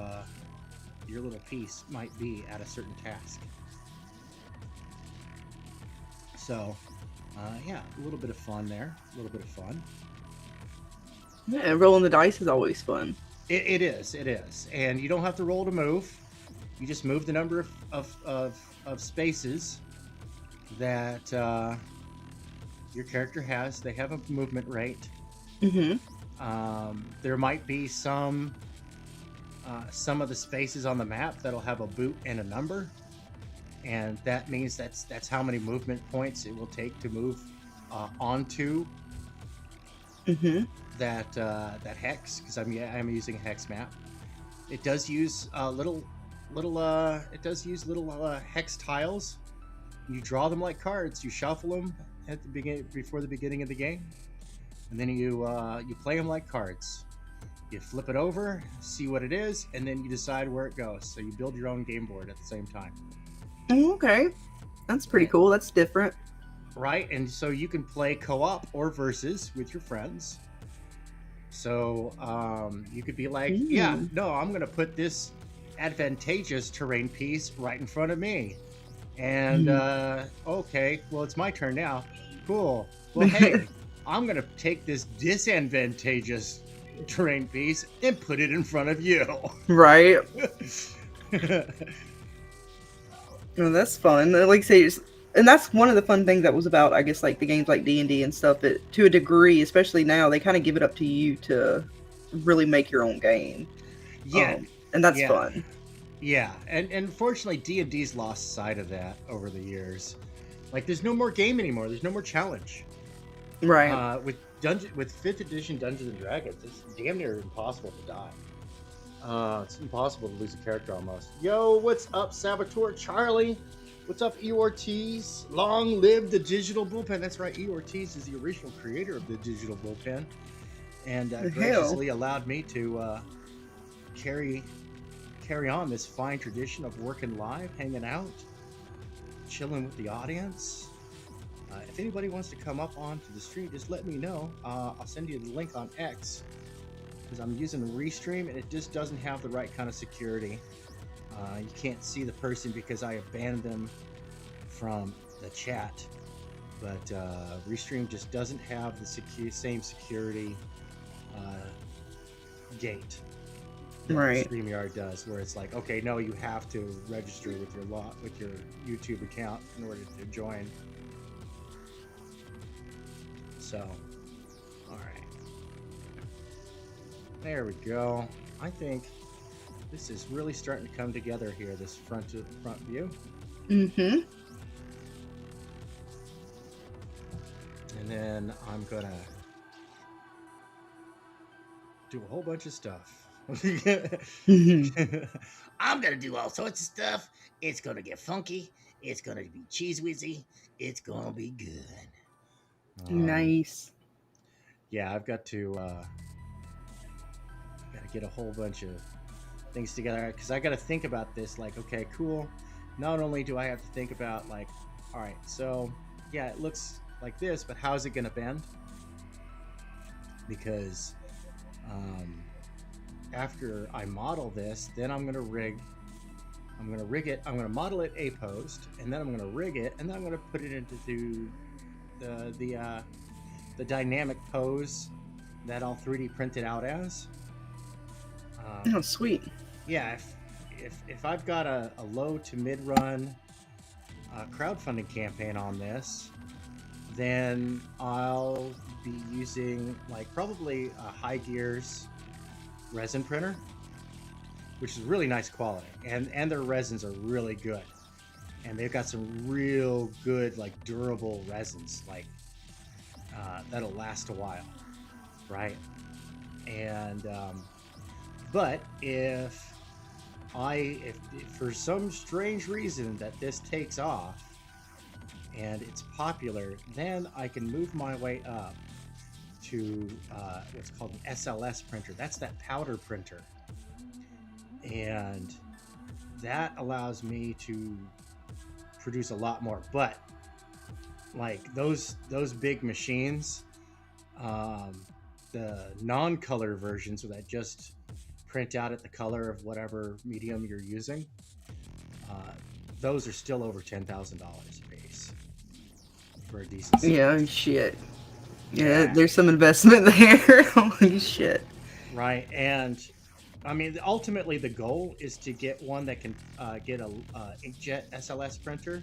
little piece might be at a certain task. So, a little bit of fun there. A little bit of fun. Yeah, rolling the dice is always fun. It is. And you don't have to roll to move. You just move the number of spaces that your character has. They have a movement rate. There might be some of the spaces on the map that'll have a boot and a number, and that means that's how many movement points it will take to move onto that hex. Because I'm using a hex map. It does use little hex tiles. You draw them like cards. You shuffle them at the beginning, before the beginning of the game, and then you play them like cards. You flip it over, see what it is, and then you decide where it goes. So you build your own game board at the same time. Okay, that's pretty cool. That's different, right? And so you can play co-op or versus with your friends. So you could be like, I'm going to put this advantageous terrain piece right in front of me. And okay, well, it's my turn now. Cool. Well, hey, I'm going to take this disadvantageous terrain piece and put it in front of you. Right. Oh, that's fun. Like I say, and that's one of the fun things that was about, I guess, like the games like D&D and stuff. To a degree, especially now, they kind of give it up to you to really make your own game. Yeah, and that's fun. Yeah, and unfortunately, D&D's lost sight of that over the years. Like, there's no more game anymore. There's no more challenge. Right. With 5th edition Dungeons and Dragons, it's damn near impossible to die. It's impossible to lose a character almost. Yo, what's up, Saboteur Charlie? What's up, E. Ortiz? Long live the Digital Bullpen. That's right, E. Ortiz is the original creator of the Digital Bullpen, and graciously allowed me to carry on this fine tradition of working live, hanging out, chilling with the audience. If anybody wants to come up onto the stream, just let me know. I'll send you the link on X, because I'm using the Restream and it just doesn't have the right kind of security. You can't see the person because I abandoned them from the chat, but Restream just doesn't have the same security gate that right. StreamYard does, where it's like, okay, no, you have to register with your YouTube account in order to join. So, all right, there we go. I think this is really starting to come together here, this front view. Mm-hmm. And then I'm gonna do a whole bunch of stuff. I'm gonna do all sorts of stuff. It's gonna get funky. It's gonna be cheese whizzy. It's gonna be good. Nice. Yeah, I've got to get a whole bunch of things together because I got to think about this. Like, okay, cool. Not only do I have to think about like, all right, so yeah, it looks like this, but how is it gonna bend? Because after I model this, then I'm gonna rig it. I'm gonna model it A post, and then I'm gonna rig it, and then I'm gonna put it into the dynamic pose that I'll 3D print it out as. Oh, sweet. Yeah, if I've got a low to mid run crowdfunding campaign on this, then I'll be using like probably a High Gears resin printer, which is really nice quality, and their resins are really good, and they've got some real good like durable resins, like that'll last a while, right? And but if for some strange reason that this takes off and it's popular, then I can move my way up to what's called an SLS printer. That's that powder printer, and that allows me to produce a lot more. But like those big machines, the non-color versions that just print out at the color of whatever medium you're using, those are still over $10,000 a piece for a decent size. Yeah, shit. Yeah, there's some investment there. Holy shit. Right, and I mean, ultimately the goal is to get one that can get a inkjet SLS printer,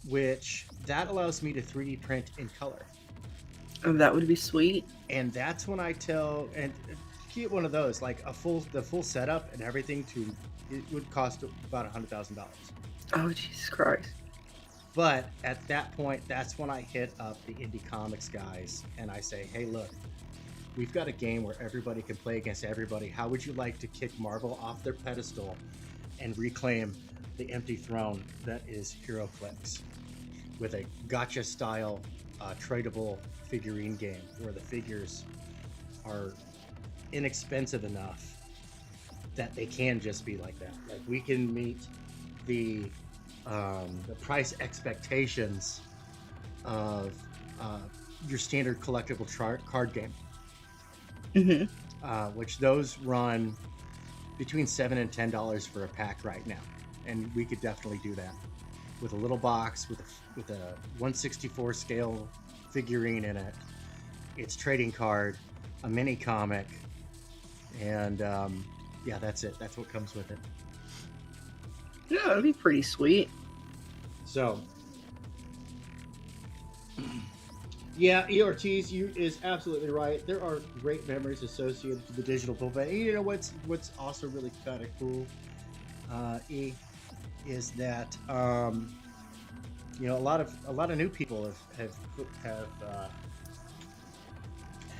which that allows me to 3D print in color. Oh, that would be sweet. And that's when I tell, and get one of those, like the full setup and everything, it would cost about $100,000. Oh, Jesus Christ. But at that point, that's when I hit up the indie comics guys and I say, hey, look, we've got a game where everybody can play against everybody. How would you like to kick Marvel off their pedestal and reclaim the empty throne that is HeroClix with a gacha style tradable figurine game where the figures are inexpensive enough that they can just be like that. Like we can meet the price expectations of your standard collectible card game, which those run between $7 and $10 for a pack right now, and we could definitely do that with a little box with a 1/64 scale figurine in it, its trading card, a mini comic, and yeah, that's it. That's what comes with it. Yeah, that'd be pretty sweet. So, yeah, Ortiz, you is absolutely right. There are great memories associated with the digital bullpen. And you know what's also really kind of cool, is that you know a lot of new people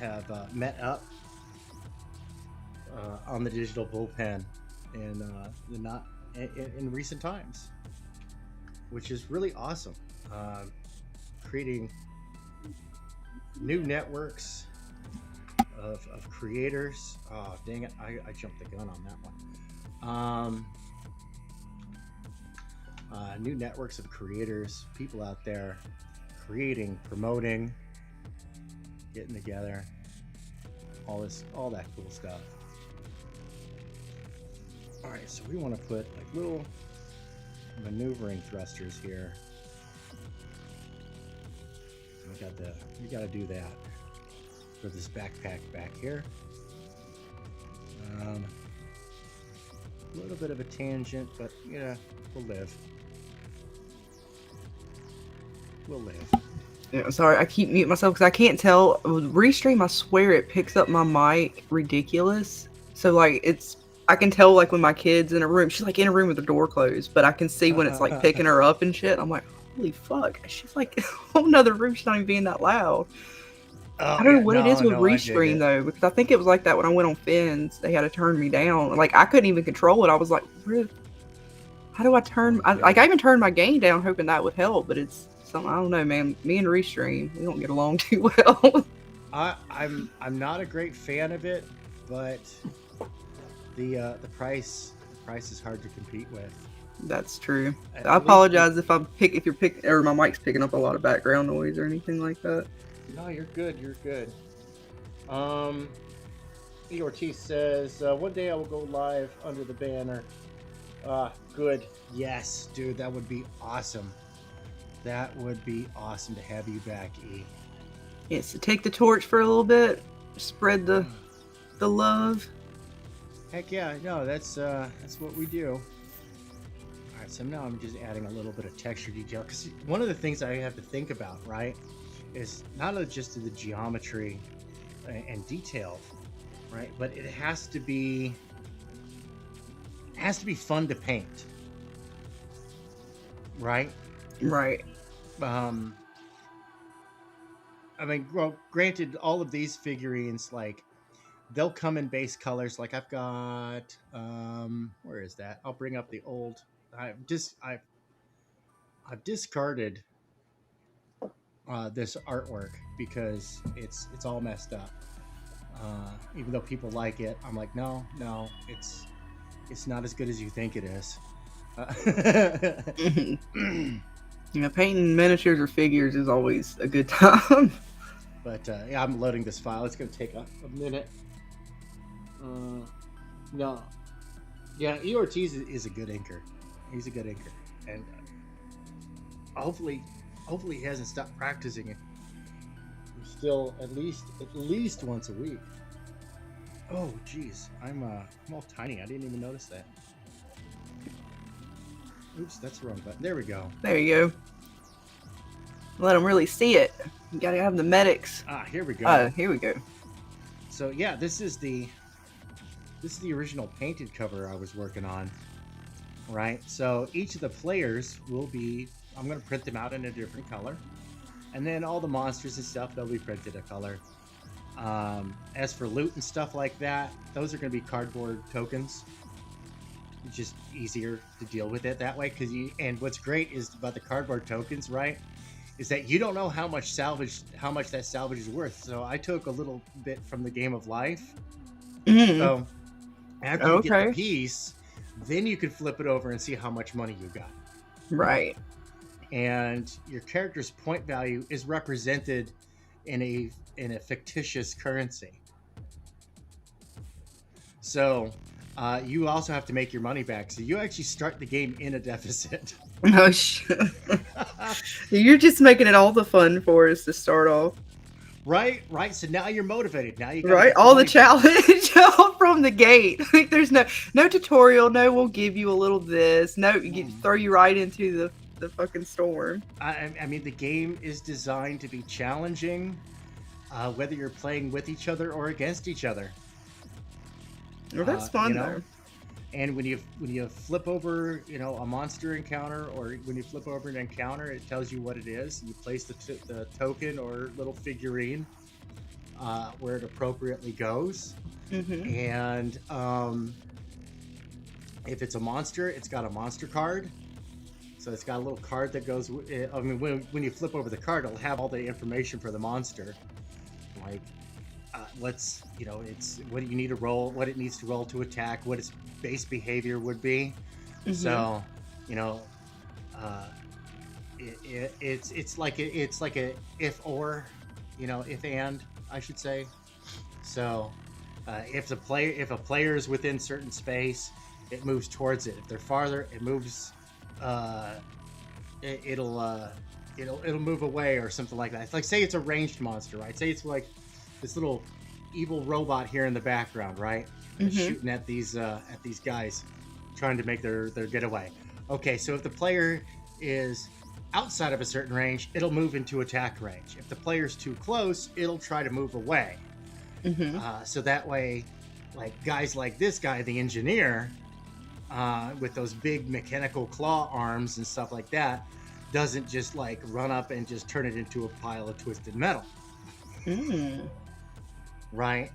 have met up on the digital bullpen in recent times, which is really awesome. Creating new networks of creators. Oh, dang it. I jumped the gun on that one. New networks of creators, people out there creating, promoting, getting together, all that cool stuff. All right, so we want to put like little maneuvering thrusters here. We got to do that for this backpack back here. A little bit of a tangent, but yeah, we'll live. Yeah, sorry, I keep muting myself because I can't tell. With Restream, I swear it picks up my mic ridiculous. So like I can tell like when my kid's in a room, she's like in a room with the door closed, but I can see when it's like picking her up and shit. I'm like, holy fuck, she's like in a whole nother room. She's not even being that loud. I Oh don't know yeah, what it is with no, I dig Restream it. though, because I think it was like that when I went on Fins. They had to turn me down. Like I couldn't even control it. I was like, how do I turn? Oh, I even turned my gain down, hoping that would help. But it's something I don't know, man. Me and Restream, we don't get along too well. I'm not a great fan of it, but the price is hard to compete with. That's true. I At least apologize if you're picking or my mic's picking up a lot of background noise or anything like that. no, you're good. You're good. Um, E. Ortiz says one day I will go live under the banner. Good. Yes, dude, that would be awesome. That would be awesome to have you back, E. Yes, to take the torch for a little bit, spread the love. Heck yeah, no, that's what we do. All right, so now I'm just adding a little bit of texture detail because one of the things I have to think about, right, is not just the geometry and detail, right, but it has to be fun to paint, right? Right. Um, I mean, well, granted, all of these figurines, like, they'll come in base colors. Like I've got, where is that? I'll bring up the old. I've discarded this artwork because it's all messed up. Even though people like it, I'm like, no, it's not as good as you think it is. You know, painting miniatures or figures is always a good time. But yeah, I'm loading this file. It's going to take a minute. No, yeah, E. Ortiz is a good inker. He's a good inker, and hopefully he hasn't stopped practicing it. Still, at least once a week. Oh, geez, I'm all tiny. I didn't even notice that. Oops, that's the wrong button. There we go. There you go. Let them really see it. You gotta have the medics. Here we go. Here we go. So yeah, this is the original painted cover I was working on, right? So each of the players will be, I'm going to print them out in a different color, and then all the monsters and stuff, they'll be printed a color. As for loot and stuff like that, those are going to be cardboard tokens. It's just easier to deal with it that way, and what's great is about the cardboard tokens, right, is that you don't know how much that salvage is worth. So I took a little bit from the game of life. So after you get the piece, then you can flip it over and see how much money you got. Right. And your character's point value is represented in a fictitious currency. So you also have to make your money back. So you actually start the game in a deficit. Oh shit! You're just making it all the fun for us to start off. Right. So now you're motivated. Now you right. All the challenge from the gate. Like there's no tutorial. No, we'll give you a little this. No, throw you right into the fucking storm. I mean, the game is designed to be challenging, whether you're playing with each other or against each other. Well, that's fun though. And when you flip over, a monster encounter, or when you flip over an encounter, it tells you what it is. You place the token or little figurine where it appropriately goes. Mm-hmm. And if it's a monster, it's got a monster card. So it's got a little card that goes. I mean, when you flip over the card, it'll have all the information for the monster, like it's what you need to roll, what it needs to roll to attack, what its base behavior would be. Mm-hmm. So it's like a if or, if and, I should say. So if a player is within certain space, it moves towards it. If they're farther, it moves. It'll move away or something like that. It's like, say it's a ranged monster, right? Say it's like this little evil robot here in the background, right? Mm-hmm. Shooting at these guys, trying to make their getaway. Okay, so if the player is outside of a certain range, it'll move into attack range. If the player's too close, it'll try to move away. Mm-hmm. So that way, like guys like this guy, the engineer, with those big mechanical claw arms and stuff like that, doesn't just like run up and just turn it into a pile of twisted metal. Mm. right?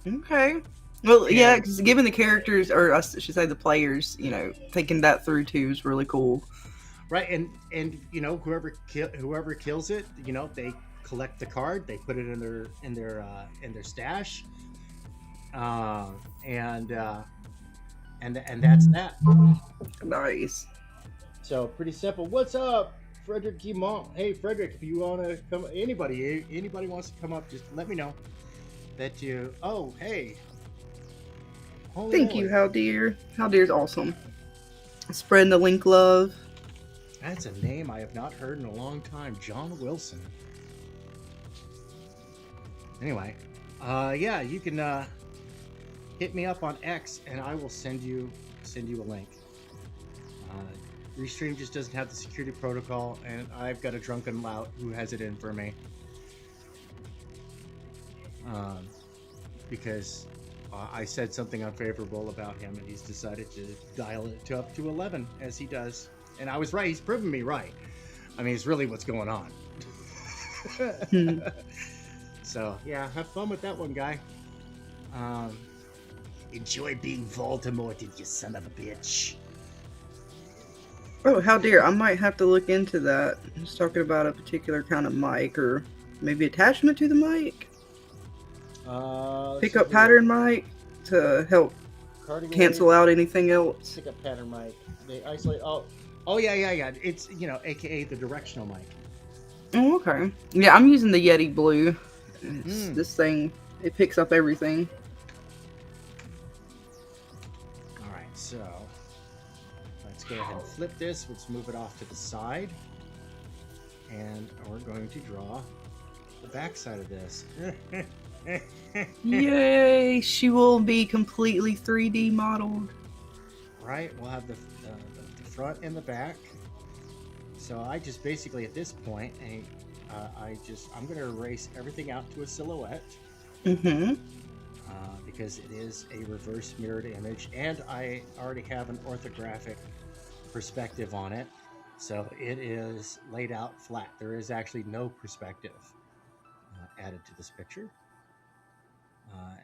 Okay. Well, yeah, And because given the characters, or I should say the players, thinking that through too is really cool. right, and whoever kills it, they collect the card, they put it in their stash, uh, and and that's that. Nice. So pretty simple. What's up, Frederick Guimont? Hey, Frederick, if you want to come, anybody wants to come up, just let me know that you. Oh, hey, holy Thank you, moly, How Dear. How Dear's awesome. Spreading the link love. that's a name I have not heard in a long time. John Wilson. Anyway, yeah, you can hit me up on X, and I will send you a link. Restream just doesn't have the security protocol, and I've got a drunken lout who has it in for me. Because I said something unfavorable about him, and he's decided to dial it up to 11, as he does. And I was right. He's proven me right. I mean, it's really what's going on. So, yeah, have fun with that one, guy. Enjoy being Voldemorted, you son of a bitch. Oh, How Dear. I might have to look into that. Just talking about a particular kind of mic, or maybe attachment to the mic. Pickup pattern mic to help cancel out anything else. Pickup pattern mic. They isolate. Oh yeah. It's AKA the directional mic. Oh, okay. Yeah, I'm using the Yeti Blue. This thing, it picks up everything. All right, so let's go ahead and flip this. Let's move it off to the side, and we're going to draw the back side of this. Yay! She will be completely 3D modeled. Right, we'll have the front and the back. So I just basically at this point, I'm going to erase everything out to a silhouette. Because it is a reverse mirrored image, and I already have an orthographic perspective on it, so it is laid out flat. There is actually no perspective added to this picture.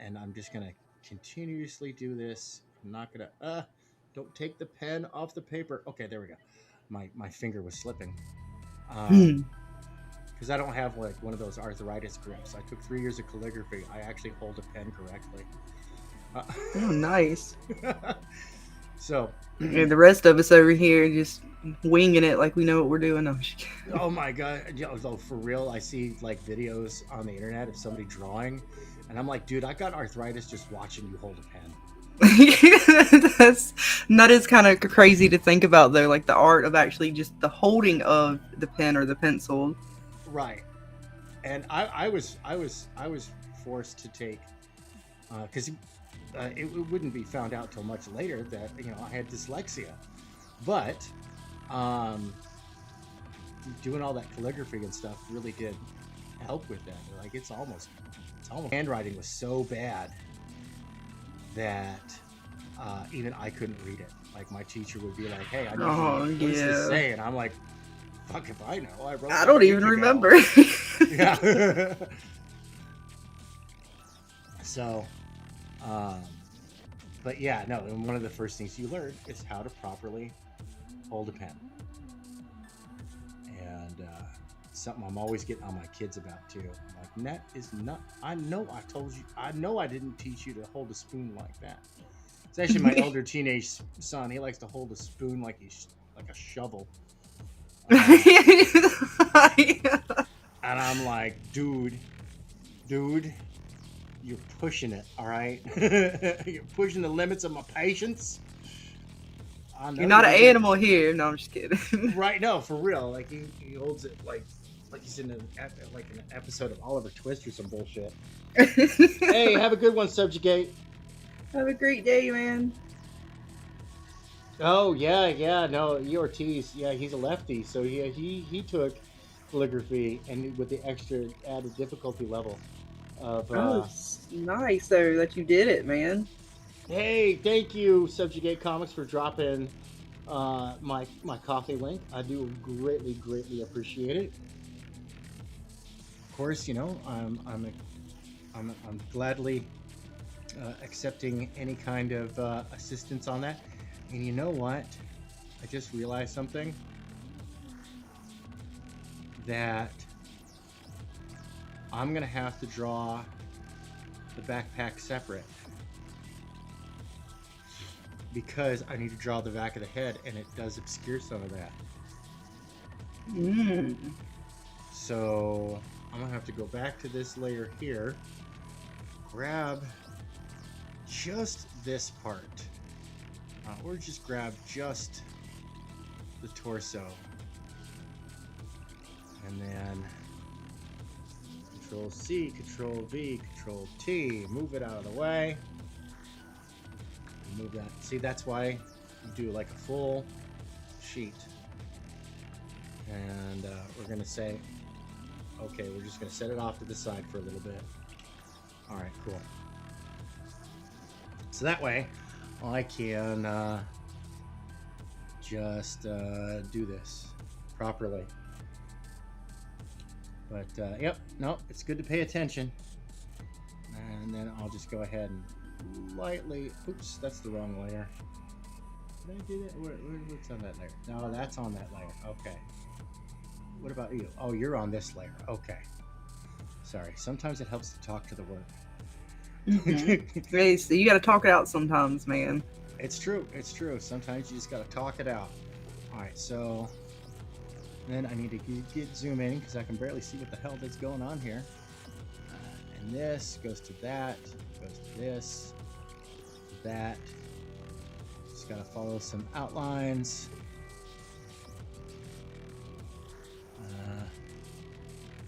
And I'm just going to continuously do this. I'm not going to... don't take the pen off the paper. Okay, there we go. My finger was slipping. Because I don't have like one of those arthritis grips. I took 3 years of calligraphy. I actually hold a pen correctly. Oh, nice. So... And the rest of us over here just winging it like we know what we're doing. Oh my god. For real, I see like videos on the internet of somebody drawing, and I'm like, dude, I got arthritis just watching you hold a pen. That is kind of crazy to think about, though, like the art of actually just the holding of the pen or the pencil. Right. And I was forced to take, because it wouldn't be found out till much later that I had dyslexia, but doing all that calligraphy and stuff really did help with that. Like it's almost handwriting was so bad that even I couldn't read it. Like my teacher would be like, "Hey, I know what does this say?" And I'm like, "Fuck if I know. I wrote. I don't even remember." Yeah. So, but yeah, no. And one of the first things you learn is how to properly hold a pen, and something I'm always getting on my kids about too. I'm like, that is not. I know I told you. I know I didn't teach you to hold a spoon like that. It's actually my elder teenage son. He likes to hold a spoon like he's like a shovel. And I'm like, dude, you're pushing it, all right? You're pushing the limits of my patience. You're not an animal here. No, I'm just kidding. Right? No, for real. Like he holds it like he's in an episode of Oliver Twist or some bullshit. Hey, have a good one, Subjugate. Have a great day, man. Oh yeah. No, Ortiz. Yeah, he's a lefty, so yeah, he took calligraphy and with the extra added difficulty level. It's nice though that you did it, man. Hey, thank you, Subjugate Comics, for dropping my coffee link. I do greatly appreciate it. course, I'm gladly accepting any kind of assistance on that. And you know what? I just realized something that I'm gonna have to draw the backpack separate because I need to draw the back of the head, and it does obscure some of that. Mm. So I'm gonna have to go back to this layer here, grab just this part, or just grab just the torso, and then Control C, Control V, Control T, move it out of the way. Move that. See, that's why you do like a full sheet. And we're going to say, okay, we're just going to set it off to the side for a little bit. All right, cool. So that way, I can just do this properly. But, yep, no, it's good to pay attention. And then I'll just go ahead and lightly, oops, that's the wrong layer. Did I do that? What's on that layer? No, that's on that layer. Okay. What about you? Oh, you're on this layer. Okay. Sorry. Sometimes it helps to talk to the work. Mm-hmm. Hey, so you got to talk it out sometimes, man. It's true. It's true. Sometimes you just got to talk it out. All right. So then I need to get zoom in because I can barely see what the hell that's going on here. And this goes to that, goes to this, to that. Just got to follow some outlines.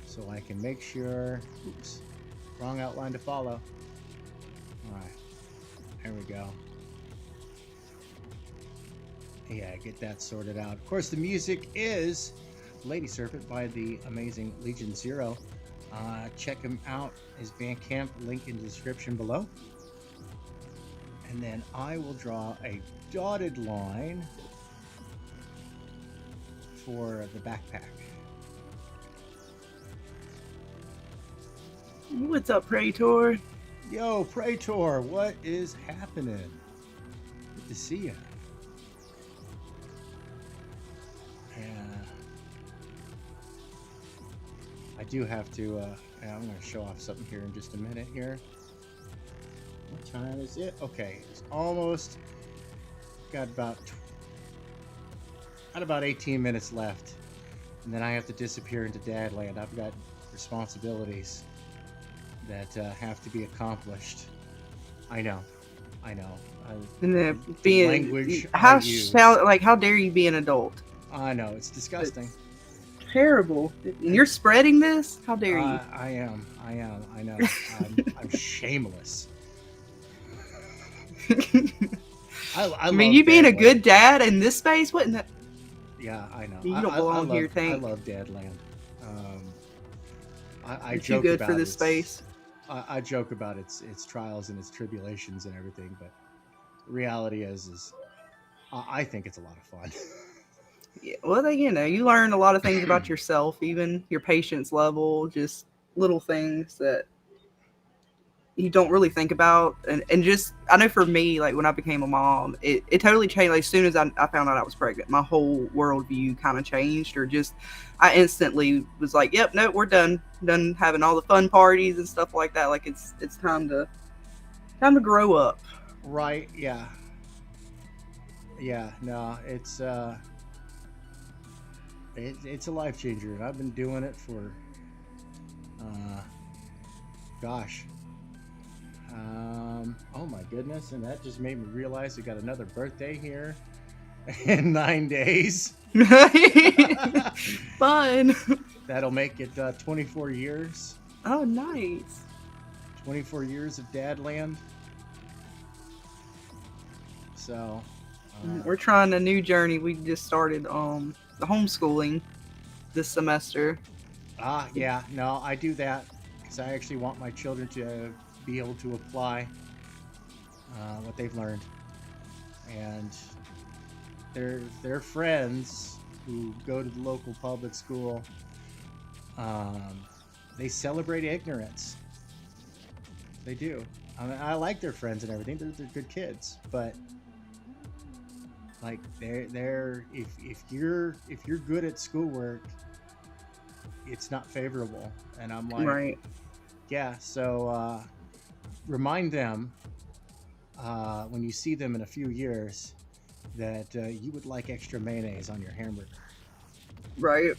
So I can make sure, oops, wrong outline to follow. All right, there we go. Yeah, get that sorted out. Of course, the music is Lady Serpent by the amazing Legion Xero. Check him out, his Bandcamp, link in the description below. And then I will draw a dotted line for the backpack. What's up, Praetor? Yo, Praetor, what is happening? Good to see you. I do have to, I'm going to show off something here in just a minute here. What time is it? Okay, it's almost got about 18 minutes left. And then I have to disappear into Dadland. I've got responsibilities that have to be accomplished. I know. And then the language how I dare you be an adult? I know, it's disgusting. It's terrible. And you're spreading this? How dare you? I am. I know. I'm shameless. I mean, love you being a Dadland. good dad in this space, wouldn't that? Yeah, I know. You don't belong here, I love Dadland. I You're joke too good about for this space. I joke about its trials and its tribulations and everything, but the reality is I think it's a lot of fun. Yeah, well, you learn a lot of things about yourself, even your patience level, just little things that you don't really think about. And just, I know for me, like when I became a mom, it totally changed. Like as soon as I found out I was pregnant, my whole worldview kind of changed, or just, I instantly was like, yep, no, we're done having all the fun parties and stuff like that. Like it's time to grow up. Right. Yeah. No, it's a life changer, and I've been doing it for oh my goodness, and that just made me realize we got another birthday here in 9 days. Fun. That'll make it 24 years. Oh, nice. 24 years of Dadland. So we're trying a new journey. We just started the homeschooling this semester. Yeah, no, I do that because I actually want my children to be able to apply what they've learned, and their friends who go to the local public school They celebrate ignorance. They do. I mean, I like their friends and everything. They're good kids, but like they're if you're good at schoolwork, it's not favorable. And I'm like, Right. yeah. So remind them when you see them in a few years that you would like extra mayonnaise on your hamburger. Right.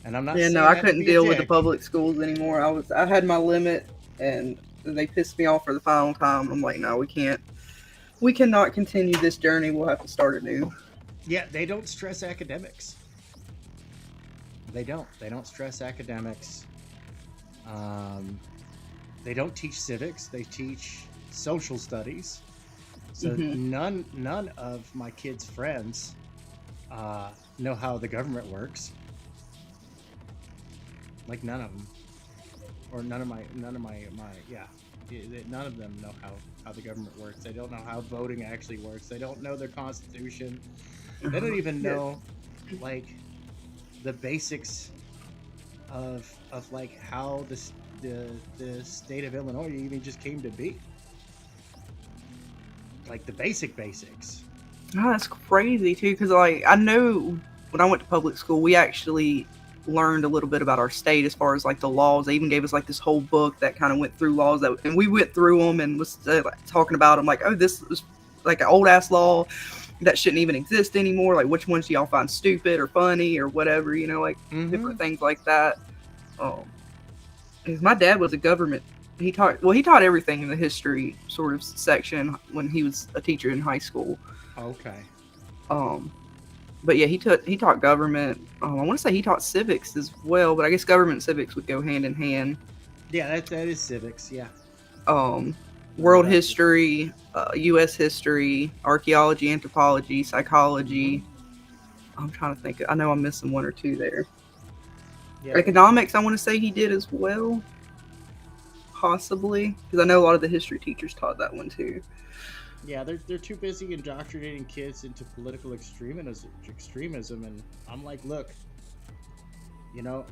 And I'm not Yeah, no, saying I that to couldn't be a deal with the dick. public schools anymore. I had my limit, and they pissed me off for the final time. I'm like, no, we cannot continue this journey. We'll have to start anew. Yeah, they don't stress academics. They don't. They don't stress academics. Um, they don't teach civics. They teach social studies. So Hmm. none of my kids' friends know how the government works. Like none of them, or none of my yeah. None of them know how the government works. They don't know how voting actually works. They don't know their constitution. They don't even Yeah. know like the basics of like how the state of Illinois even just came to be. Like the basics. Oh, that's crazy too, because like I know when I went to public school, we actually learned a little bit about our state as far as like the laws. They even gave us like this whole book that kind of went through laws that, and we went through them and was like, talking about them. Like, oh, this is like an old ass law that shouldn't even exist anymore. Like, which ones do y'all find stupid or funny or whatever? You know, like Mm-hmm. different things like that. Um, 'Cause my dad was a government. He taught everything in the history sort of section when he was a teacher in high school. Okay. Um, but yeah, he taught government. I want to say he taught civics as well, but I guess government and civics would go hand in hand. Yeah, that is civics. Yeah. Um, No, World that. history, U.S. history, archaeology, anthropology, Mm-hmm. psychology. I'm trying to think. I know I'm missing one or two there. Yeah. Economics, I want to say he did as well, possibly, because I know a lot of the history teachers taught that one too. Yeah, they're too busy indoctrinating kids into political extremism, and I'm like, look,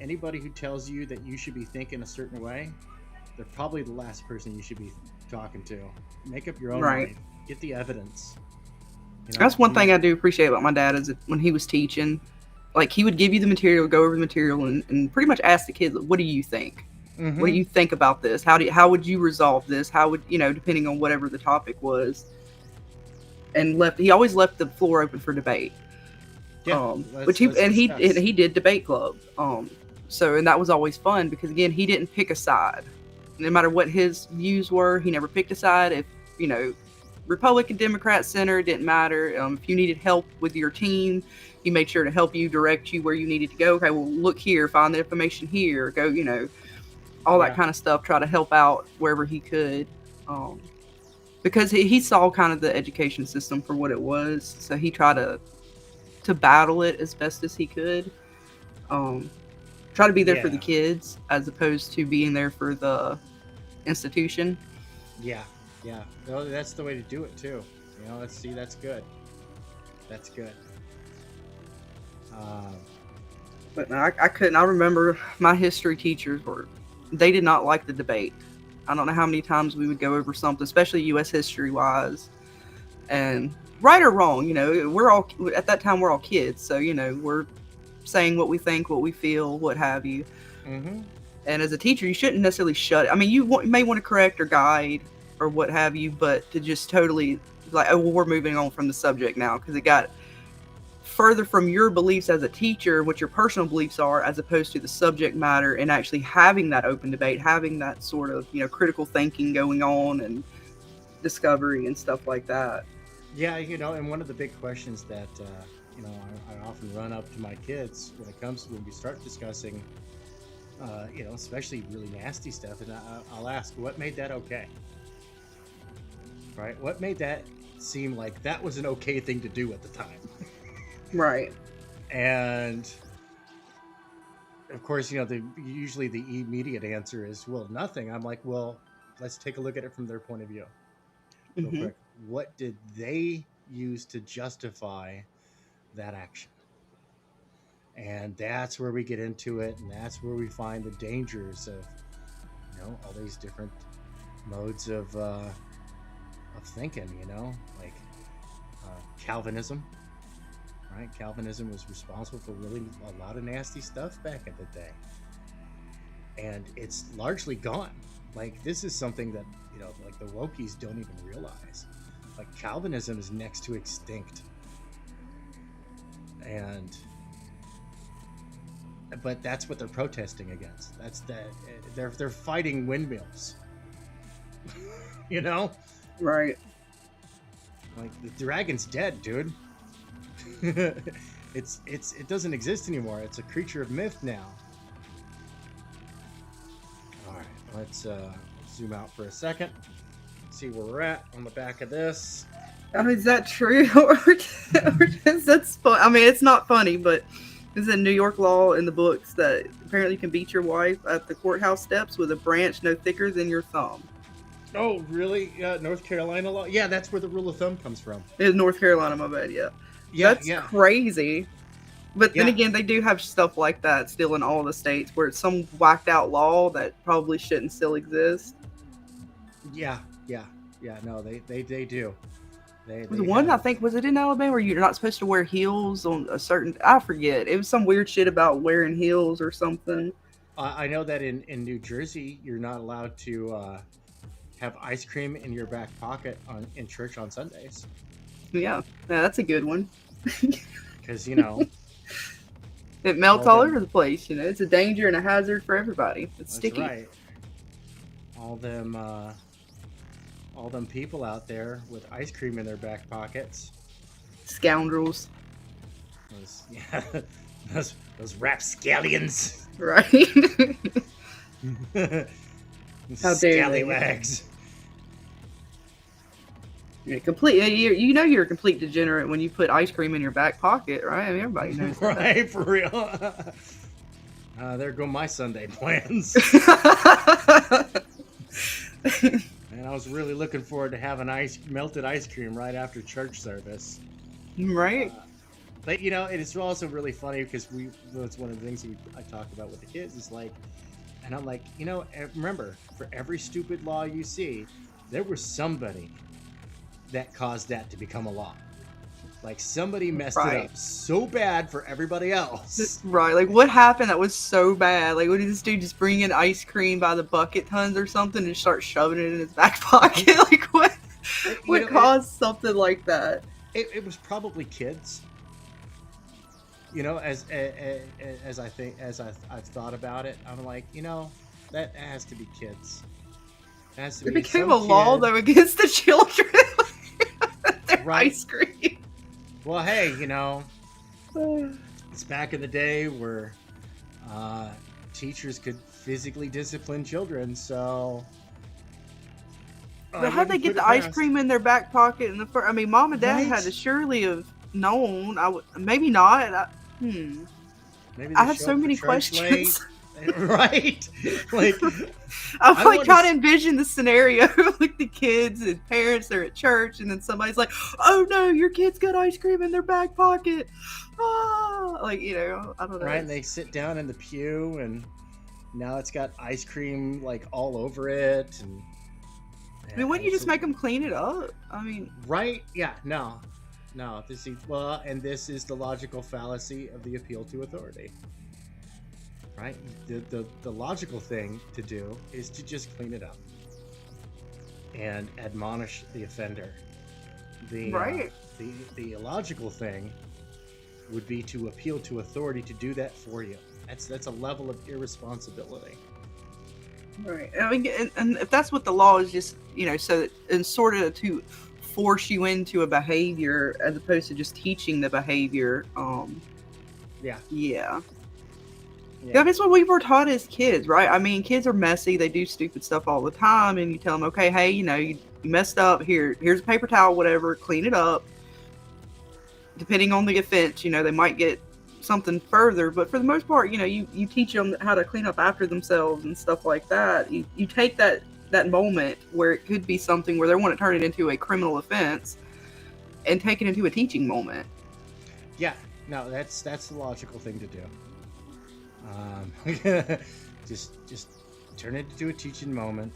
anybody who tells you that you should be thinking a certain way, they're probably the last person you should be talking to. Make up your own Right. mind. Get the evidence. That's one I'm thing like, I do appreciate about my dad is that when he was teaching, like he would give you the material, go over the material, and pretty much ask the kids, "What do you think? What do mm-hmm. you think about this? How would you resolve this? How would depending on whatever the topic was?" And he always left the floor open for debate. Yeah, Which let's he let's and he and discuss. he did debate club. So and that was always fun because again he didn't pick a side. No matter what his views were, he never picked a side. If you know, Republican, Democrat, Center, didn't matter. If you needed help with your team, he made sure to help you, direct you where you needed to go. Okay, well look here, find the information here, go, all that Yeah, kind of stuff. Try to help out wherever he could. Um, because he saw kind of the education system for what it was, so he tried to battle it as best as he could. Um, Try to be there for the yeah, kids as opposed to being there for the institution. yeah, yeah. No, that's the way to do it too. Let's see. That's good. That's good. Um, But no, I couldn't. I remember my history teachers they did not like the debate. I don't know how many times we would go over something, especially U.S. history wise, and right or wrong, we're all at that time we're all kids, so we're saying what we think, what we feel, what have you. mm-hmm. And as a teacher, you shouldn't necessarily shut it. I mean, may want to correct or guide or what have you, but to just totally like, oh, well, we're moving on from the subject now because it got further from your beliefs as a teacher, what your personal beliefs are, as opposed to the subject matter, and actually having that open debate, having that sort of critical thinking going on and discovery and stuff like that. Yeah, and one of the big questions that I often run up to my kids when we start discussing, especially really nasty stuff, and I'll ask, what made that okay? Right? What made that seem like that was an okay thing to do at the time? Right. And of course, usually the immediate answer is, well, nothing. I'm like, well, let's take a look at it from their point of view, real Hmm. quick. What did they use to justify that action? And that's where we get into it, and that's where we find the dangers of, all these different modes of thinking. Like Calvinism, right? Calvinism was responsible for really a lot of nasty stuff back in the day, and it's largely gone. Like, this is something that like the wokies don't even realize. Like, Calvinism is next to extinct, but that's what they're protesting against. They're fighting windmills. Right. Like, the dragon's dead, dude. It doesn't exist anymore. It's a creature of myth now. All right, let's zoom out for a second. See where we're at on the back of this. Is that true? or that's fun? I mean, it's not funny, but there's a New York law in the books that apparently you can beat your wife at the courthouse steps with a branch no thicker than your thumb. Oh, really? Yeah, North Carolina law? Yeah, that's where the rule of thumb comes from. It's North Carolina, my bad, yeah. Yeah, That's crazy. But then again, they do have stuff like that still in all the states where it's some whacked out law that probably shouldn't still exist. Yeah. No, they do. The one, I think, was it in Alabama where you're not supposed to wear heels on a certain, I forget. It was some weird shit about wearing heels or something. I know that in New Jersey, you're not allowed to have ice cream in your back pocket in church on Sundays. Yeah, that's a good one. Because, it melts all over the place. It's a danger and a hazard for everybody. It's sticky. That's right. All them people out there with ice cream in their back pockets. Scoundrels. Those rapscallions. Right. How dare they? Scallywags. You're a complete degenerate when you put ice cream in your back pocket, right? I mean, everybody knows that. Right, for real. There go my Sunday plans. And I was really looking forward to having melted ice cream right after church service. Right. But it is also really funny because it's one of the things I talk about with the kids is like, and I'm like, remember, for every stupid law you see, there was somebody that caused that to become a law. Like, somebody messed it up so bad for everybody else. Right. Like, what happened that was so bad? Like, what did this dude just bring in ice cream by the bucket tons or something and start shoving it in his back pocket? Like, what caused something like that? It was probably kids. As I've thought about it, I'm like, that has to be kids. It became a law though against the children. Their ice cream. Well, hey, it's back in the day where teachers could physically discipline children, so. But how'd they get the ice cream in their back pocket in the first? I mean, Mom and Dad had to surely have known. Maybe not. Maybe I have so many questions. Right? Like, I'm like trying to envision the scenario like the kids and parents are at church and then somebody's like, oh no, your kid's got ice cream in their back pocket. Like, I don't know. Right, and they sit down in the pew and now it's got ice cream like all over it. And I mean, wouldn't you just make them clean it up? I mean, right? Yeah, no. This is the logical fallacy of the appeal to authority. Right? The logical thing to do is to just clean it up and admonish the offender. The illogical thing would be to appeal to authority to do that for you. That's a level of irresponsibility. Right. I mean, and if that's what the law is, just so that, and sort of to force you into a behavior as opposed to just teaching the behavior. Yeah. That's what we were taught as kids, right? I mean, kids are messy. They do stupid stuff all the time. And you tell them, okay, hey, you messed up. Here's a paper towel, whatever. Clean it up. Depending on the offense, they might get something further. But for the most part, you teach them how to clean up after themselves and stuff like that. You take that moment where it could be something where they want to turn it into a criminal offense and take it into a teaching moment. Yeah. No, that's the logical thing to do. Just turn it into a teaching moment,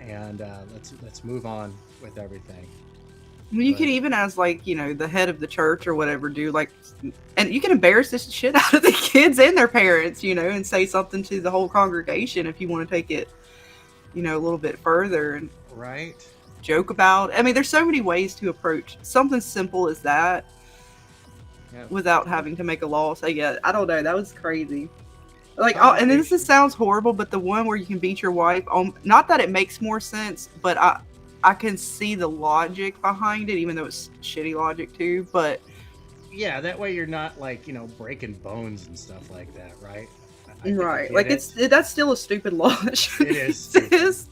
and let's move on with everything. Well, you But can even, as like, you know, the head of the church or whatever, do like, and you can embarrass this shit out of the kids and their parents, you know, and say something to the whole congregation if you want to take it, you know, a little bit further and right, joke about. I mean, there's so many ways to approach something simple as that yeah. without having to make a law. So yeah, I don't know. That was crazy. Like, oh, and this Conversation. sounds horrible, but the one where you can beat your wife, not that it makes more sense, but I can see the logic behind it, even though it's shitty logic too. But Yeah, that way you're not like, breaking bones and stuff like that, right? I think I right, get like it. that's still a stupid law that shouldn't It is stupid. exist.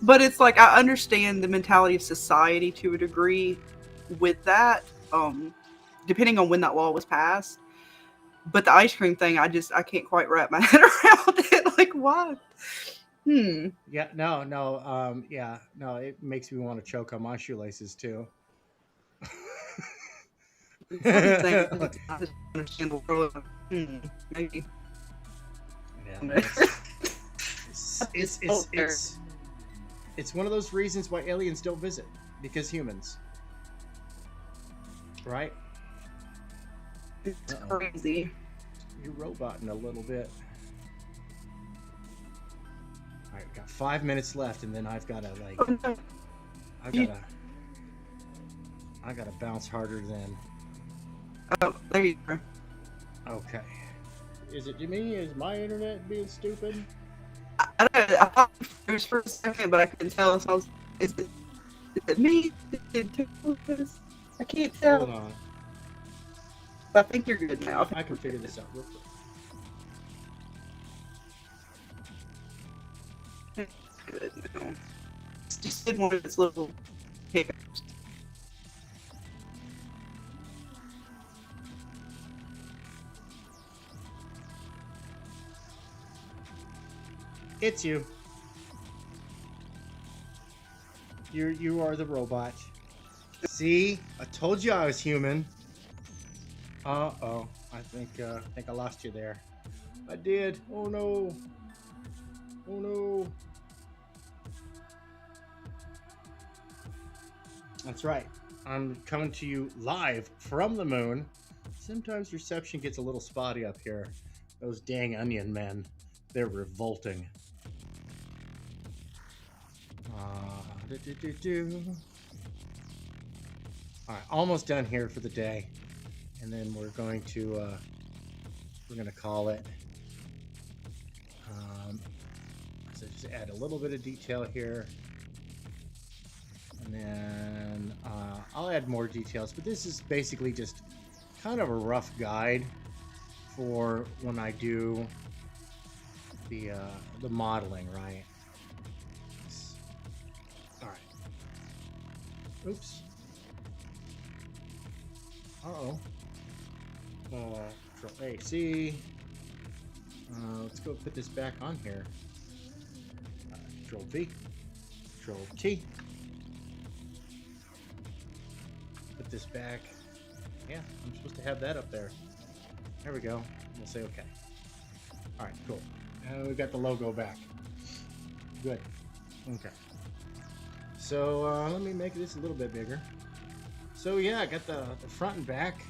But it's like I understand the mentality of society to a degree with that, depending on when that law was passed. But the ice cream thing, I can't quite wrap my head around it. Like, why? Yeah, yeah, no, it makes me want to choke on my shoelaces too. Some of these things Yeah, I just understand the world. Maybe. it's one of those reasons why aliens don't visit, because humans, right? It's Uh-oh. crazy. You're roboting a little bit. All right, got 5 minutes left, and then I've got to like, Oh, no. I gotta bounce harder than. Oh, there you go. Okay. Is it me? Is my internet being stupid? I don't know. I thought it was for a second, but I couldn't tell. So is it me? I can't tell. Hold on. I think you're good now. I can figure this out real quick. Good now. It's just in one of its little hiccups. It's you. You are the robot. See, I told you I was human. Uh-oh. I think I lost you there. I did. Oh no. Oh no. That's right. I'm coming to you live from the moon. Sometimes reception gets a little spotty up here. Those dang onion men. They're revolting. Alright, almost done here for the day. And then we're going to call it. So just add a little bit of detail here. And then I'll add more details, but this is basically just kind of a rough guide for when I do the modeling, right? All right. Oops. Uh-oh. Control A, C. Let's go put this back on here. Control V. Control T. Put this back. Yeah, I'm supposed to have that up there. There we go. We'll say okay. All right, cool. And we got the logo back. Good. Okay. So let me make this a little bit bigger. So yeah, I got the front and back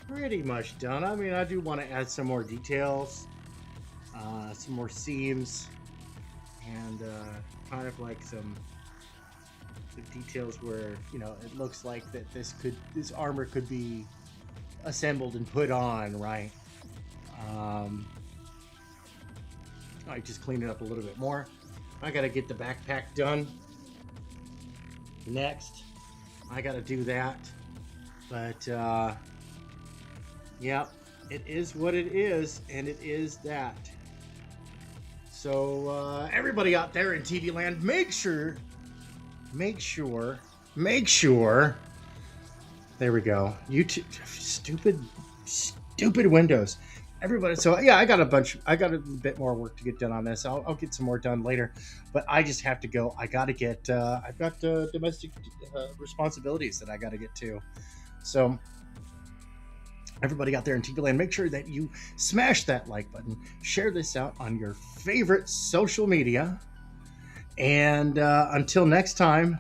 pretty much done. I mean, I do want to add some more details, some more seams, and kind of like some details where, you know, it looks like that this armor could be assembled and put on, right? I just cleaned it up a little bit more. I gotta get the backpack done next. I gotta do that, but yeah, it is what it is, and it is that. So everybody out there in TV land, make sure. There we go. YouTube, stupid Windows. Everybody. So yeah, I got a bit more work to get done on this. I'll get some more done later, but I just have to go. I got to get. I've got domestic responsibilities that I got to get to. So Everybody out there in TV land, make sure that you smash that like button, share this out on your favorite social media. And until next time,